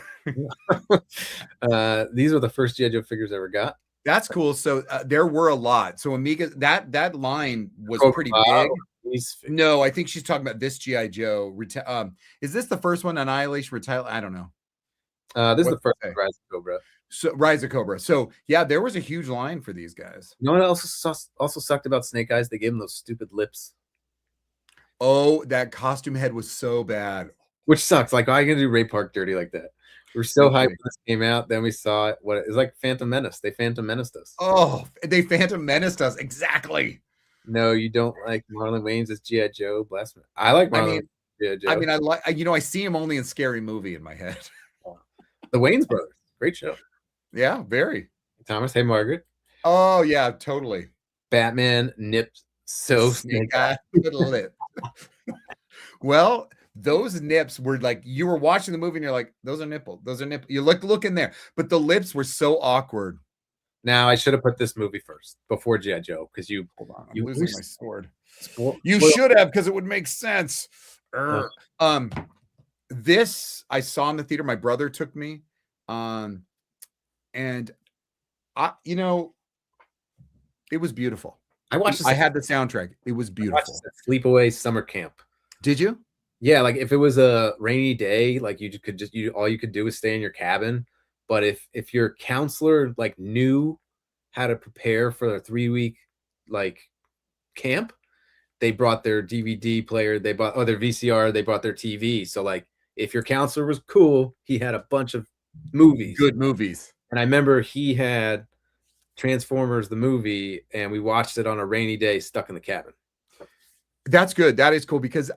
These are the first G.I. Joe figures I ever got. That's cool. So there were a lot. So Amiga, that line was pretty big. These figures. No, I think she's talking about this GI Joe. Is this the first one? Annihilation, Retaliation? I don't know. This is What the first to say? Rise of Cobra. So Rise of Cobra. So yeah, there was a huge line for these guys. You know what also sucked about Snake Eyes? They gave him those stupid lips, Oh, that costume head was so bad. which sucks. Like, why are you gonna do Ray Park dirty like that? We're so No hyped kidding. when this came out. Then we saw it. What it was like Phantom Menace. They Phantom Menaced us. Oh, they Phantom Menaced us. Exactly. No, you don't like Marlon Wayans as G.I. Joe. Blasphemy. I like Marlon Wayans as G.I. Joe. I mean, I like, I see him only in Scary Movie in my head. The Wayans brothers. Great show. Yeah, very. Thomas, hey Margaret. Oh yeah, totally. Batman nipped so Snake Eye little lip. Well, those nips were like, you were watching the movie and you're like, those are nipples. Those are nipples. You look in there, but the lips were so awkward. Now I should have put this movie first before G.I. Joe because you Hold on, I'm you losing my sword. You should have, because it would make sense. This I saw in the theater. My brother took me, and I, it was beautiful. I watched this. I had the soundtrack. It was beautiful. Sleepaway Summer Camp. Did you? Yeah, like if it was a rainy day, like you could just all you could do is stay in your cabin. But if your counselor like knew how to prepare for a 3-week like camp, they brought their DVD player, they bought their VCR, they brought their TV. So like if your counselor was cool, he had a bunch of movies, good movies. And I remember he had Transformers the movie, and we watched it on a rainy day, stuck in the cabin. That's good. That is cool because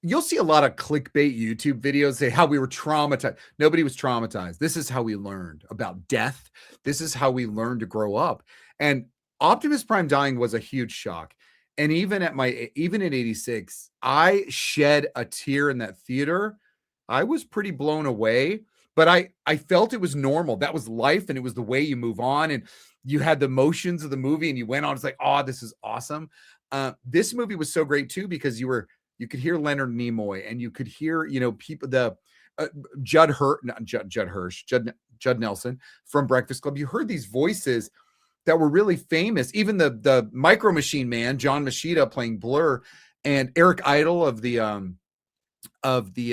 you'll see a lot of clickbait YouTube videos say how we were traumatized. Nobody was traumatized. This is how we learned about death. This is how we learned to grow up. And Optimus Prime dying was a huge shock. And even at 86, I shed a tear in that theater. I was pretty blown away, but I felt it was normal. That was life, and it was the way you move on. And you had the emotions of the movie, and you went on. It's like, oh, this is awesome. This movie was so great too because you could hear Leonard Nimoy, and you could hear people, the Judd Nelson from Breakfast Club. You heard these voices that were really famous. Even the Micro Machine Man, John Machida playing Blur, and Eric Idle of the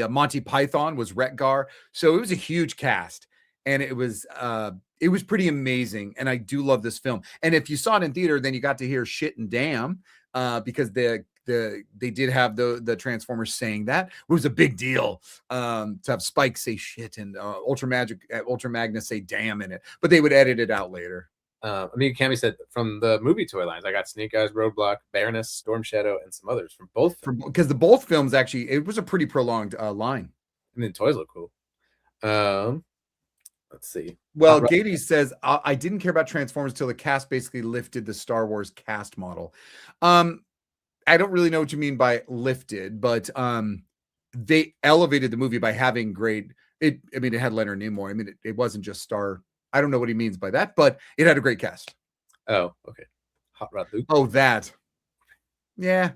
Monty Python was Retgar. So it was a huge cast, and it was pretty amazing. And I do love this film. And if you saw it in theater, then you got to hear shit and damn, because they did have the Transformers saying that. It was a big deal to have Spike say shit and Ultra Magnus say damn in it, but they would edit it out later. Cammy said from the movie toy lines, I got Snake Eyes, Roadblock, Baroness, Storm Shadow, and some others from both. Because the both films actually, it was a pretty prolonged line. I mean, toys look cool. Let's see. Well, Gady says I didn't care about Transformers until the cast basically lifted the Star Wars cast model. I don't really know what you mean by lifted, but they elevated the movie by having great. It had Leonard Nimoy. I mean, it wasn't just Star. I don't know what he means by that, but it had a great cast. Oh, okay. Hot Rod Luke. Oh, that. Yeah,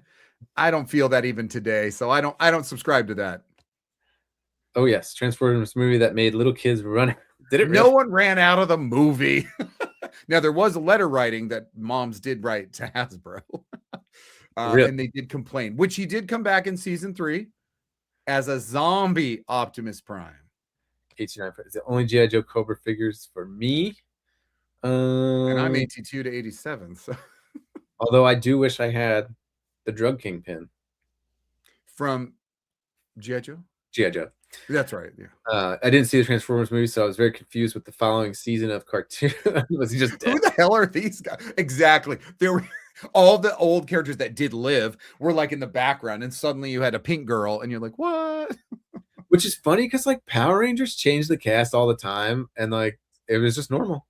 I don't feel that even today, so I don't subscribe to that. Oh yes, Transformers movie that made little kids run. Did it? Really? No one ran out of the movie. Now there was a letter writing that moms did write to Hasbro, Really? And they did complain, which he did come back in season 3 as a zombie Optimus Prime. 89. It's the only G.I. Joe Cobra figures for me. And I'm 82 to 87. So, although I do wish I had the Drug Kingpin from G.I. Joe. G.I. Joe. That's right. Yeah. I didn't see the Transformers movie, so I was very confused with the following season of cartoon. Was he just dead? Who the hell are these guys? Exactly. There were all the old characters that did live were like in the background, and suddenly you had a pink girl, and you're like, what? Which is funny because like Power Rangers changed the cast all the time, and like it was just normal.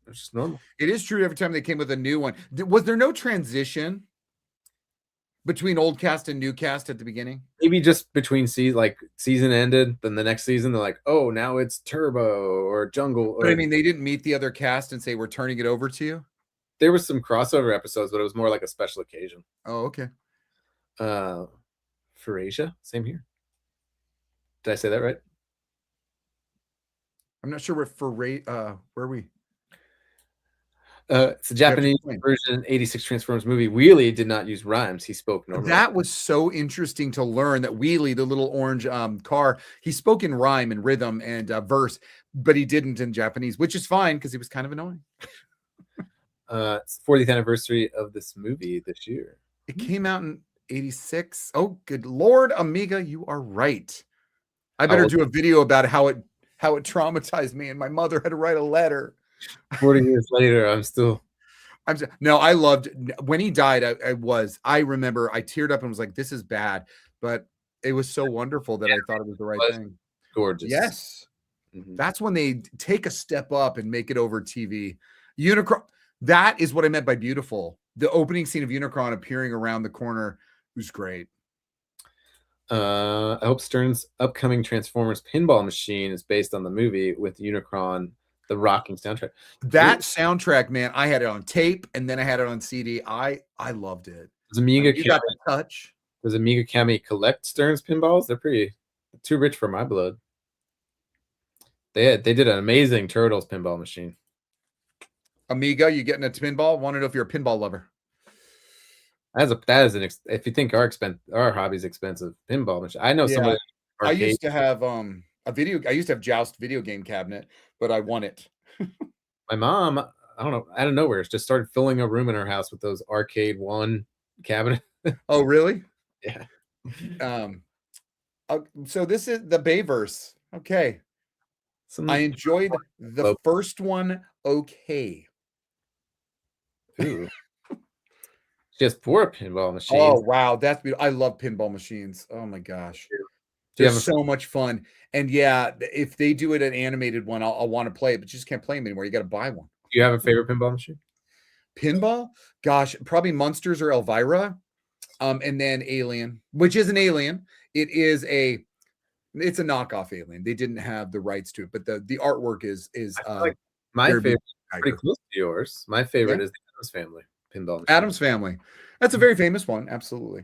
It was just normal. It is true. Every time they came with a new one, was there no transition between old cast and new cast at the beginning? Maybe just between season ended, then the next season they're like, oh, now it's Turbo or Jungle. But I mean, they didn't meet the other cast and say we're turning it over to you. There was some crossover episodes, but it was more like a special occasion. Oh, okay. For Asia, same here. Did I say that right? I'm not sure where are we? It's a Japanese version 86 Transformers movie. Wheelie did not use rhymes. He spoke normally. That was so interesting to learn that Wheelie, the little orange car, he spoke in rhyme and rhythm and verse, but he didn't in Japanese, which is fine because he was kind of annoying. It's the 40th anniversary of this movie this year. It came out in 86. Oh, good Lord, Amiga, you are right. I better do a video about how it traumatized me, and my mother had to write a letter. 40 years later, no, I loved when he died. I remember I teared up and was like, this is bad, but it was so wonderful that I thought it was the right thing. Gorgeous. Yes. That's when they take a step up and make it over TV. Unicron. That is what I meant by beautiful. The opening scene of Unicron appearing around the corner was great. I hope Stern's upcoming Transformers pinball machine is based on the movie with Unicron, the rocking soundtrack. That soundtrack, man, I had it on tape and then I had it on CD. I loved it. Does Amiga you got the touch? Does Amiga Kami collect Stern's pinballs? They're too rich for my blood. They did an amazing Turtles pinball machine. Amiga, you getting a pinball? Want to know if you're a pinball lover? If you think our hobby's expensive, pinball machine. I know somebody. I used to have Joust video game cabinet, but I won it. My mom, I don't know, out of nowhere, just started filling a room in her house with those Arcade One cabinet. Oh, really? Yeah. So this is the Bayverse. Okay. I enjoyed the first one. Okay. Ooh. She has 4 pinball machines. Oh, wow. That's beautiful. I love pinball machines. Oh, my gosh. They're so much fun. And yeah, if they do it an animated one, I'll want to play it, but you just can't play them anymore. You got to buy one. Do you have a favorite pinball machine? Pinball? Gosh, probably Munsters or Elvira. And then Alien, which is an Alien. It's a knockoff Alien. They didn't have the rights to it, but the artwork is like my favorite. Pretty close to yours. My favorite is the Addams Family pinball machine. Addams Family. That's a very famous one. Absolutely.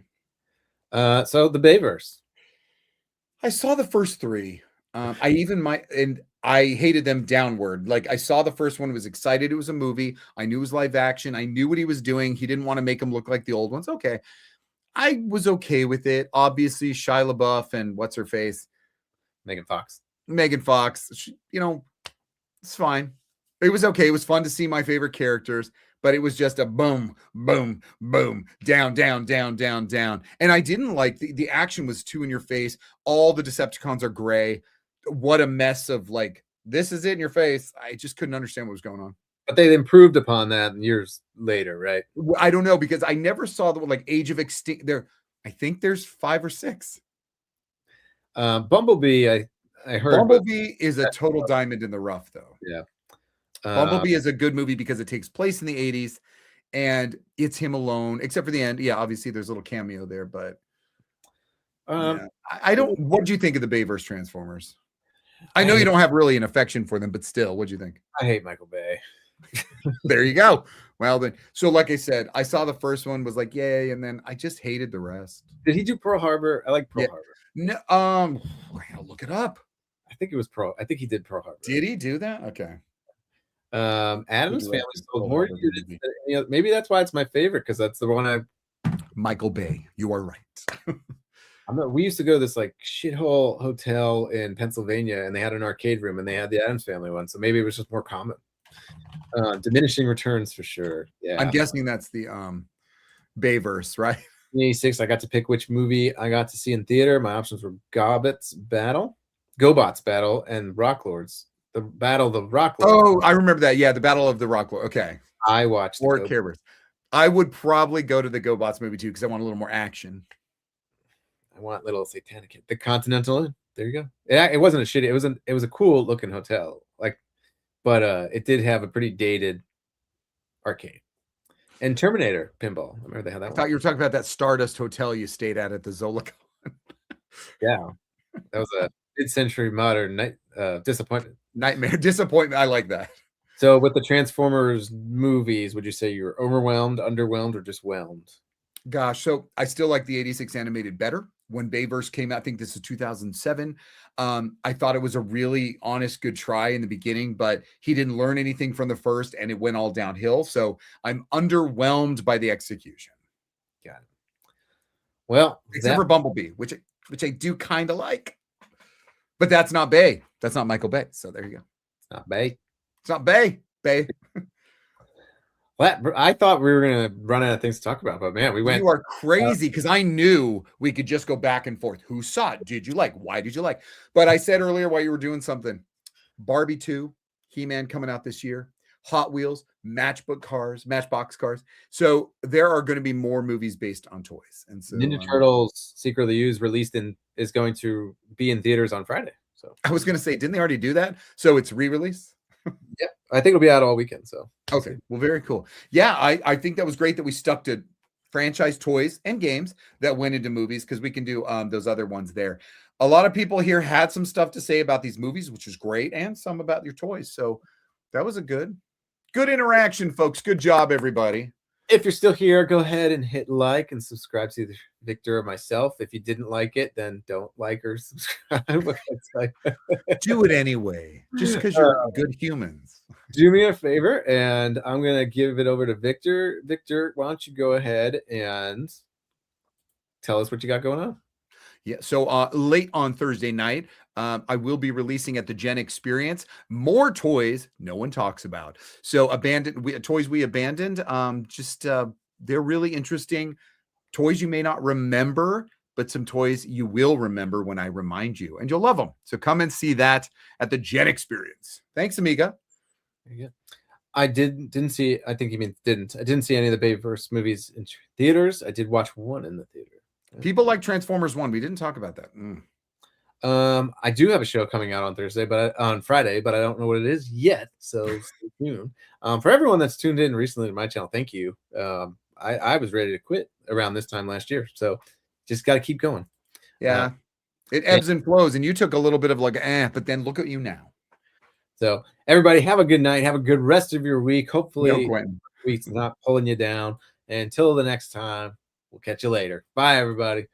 So the Bayverse. I saw the first 3. I hated them downward. Like I saw the first one, was excited it was a movie. I knew it was live action. I knew what he was doing. He didn't want to make them look like the old ones. Okay. I was okay with it. Obviously, Shia LaBeouf and what's her face? Megan Fox. It's fine. It was okay. It was fun to see my favorite characters, but it was just a boom, boom, boom, down, down, down, down, down. And I didn't like the action was too in your face. All the Decepticons are gray. What a mess of like, this is it in your face. I just couldn't understand what was going on. But they improved upon that years later, right? I don't know, because I never saw the like Age of Extinct there. I think there's 5 or 6. Bumblebee, I heard. Bumblebee is a total diamond in the rough, though. Yeah. Bumblebee is a good movie because it takes place in the 80s and it's him alone, except for the end. Yeah, obviously there's a little cameo there, but I don't. What do you think of the Bayverse Transformers? I know you don't have really an affection for them, but still, what do you think? I hate Michael Bay. There you go. Well, then, so like I said, I saw the first one, was like, yay, and then I just hated the rest. Did he do Pearl Harbor? I like Pearl Harbor. No, I gotta look it up. I think he did Pearl Harbor. Did he do that? Okay. Addams Family sold more units than any other. Maybe that's why it's my favorite, because that's the one Michael Bay. You are right. We used to go to this like shithole hotel in Pennsylvania, and they had an arcade room, and they had the Addams Family one. So maybe it was just more common. Diminishing returns for sure. Yeah, I'm guessing that's the Bayverse, right? 86. I got to pick which movie I got to see in theater. My options were GoBots Battle, and Rock Lords. The Battle of the Rock Lords. Oh, I remember that. Yeah, the Battle of the Rock Lords. Okay. I watched Or Care. I would probably go to the GoBots movie too, because I want a little more action. I want little satanic. The Continental Inn. There you go. It wasn't a shitty. It was a cool looking hotel. But it did have a pretty dated arcade. And Terminator pinball. I remember they had that one. I thought you were talking about that Stardust hotel you stayed at the Zolicon. Yeah. That was a mid-century modern disappointment. Nightmare. Disappointment. I like that. So with the Transformers movies, would you say you're overwhelmed, underwhelmed, or just whelmed? Gosh, so I still like the 86 animated better. when Bayverse came out. I think this is 2007. I thought it was a really honest, good try in the beginning, but he didn't learn anything from the first, and it went all downhill. So I'm underwhelmed by the execution. Got it. Well, Except for Bumblebee, which I do kind of like, but that's not Bay. That's not Michael Bay. So there you go. it's not Bay. It's not Bay. Bay. Well, I thought we were gonna run out of things to talk about, but man, we went. You are crazy because I knew we could just go back and forth. Who saw it? Did you like? Why did you like? But I said earlier while you were doing something, Barbie 2, He-Man coming out this year, Hot Wheels, Matchbox cars. So there are going to be more movies based on toys. And so Ninja Turtles Secret of the Ooze is going to be in theaters on Friday. So I was going to say, didn't they already do that? So it's re-release. yeah, I think it'll be out all weekend. So okay, well, very cool. Yeah, I think that was great that we stuck to franchise toys and games that went into movies because we can do those other ones there. A lot of people here had some stuff to say about these movies, which is great, and some about your toys. So that was a good interaction, folks. Good job, everybody. if you're still here, go ahead and hit like and subscribe to either Victor or myself. If you didn't like it, then don't like or subscribe. Do it anyway, just because you're good humans. Do me a favor, and I'm going to give it over to Victor. Victor, why don't you go ahead and tell us what you got going on? Yeah, so late on Thursday night, I will be releasing at the Gen Experience more toys no one talks about. So toys we abandoned. They're really interesting toys you may not remember, but some toys you will remember when I remind you, and you'll love them. So come and see that at the Gen Experience. Thanks, Amiga. Yeah. I didn't see. I think you mean didn't. I didn't see any of the Bayverse movies in theaters. I did watch one in the theater. People like Transformers 1. We didn't talk about that. I do have a show coming out on Friday, but I don't know what it is yet. So stay tuned. For everyone that's tuned in recently to my channel, thank you. I was ready to quit around this time last year, so just got to keep going. Yeah, it ebbs and flows, and you took a little bit of but then look at you now. So everybody, have a good night. Have a good rest of your week. Hopefully, week's not pulling you down. And until the next time, we'll catch you later. Bye, everybody.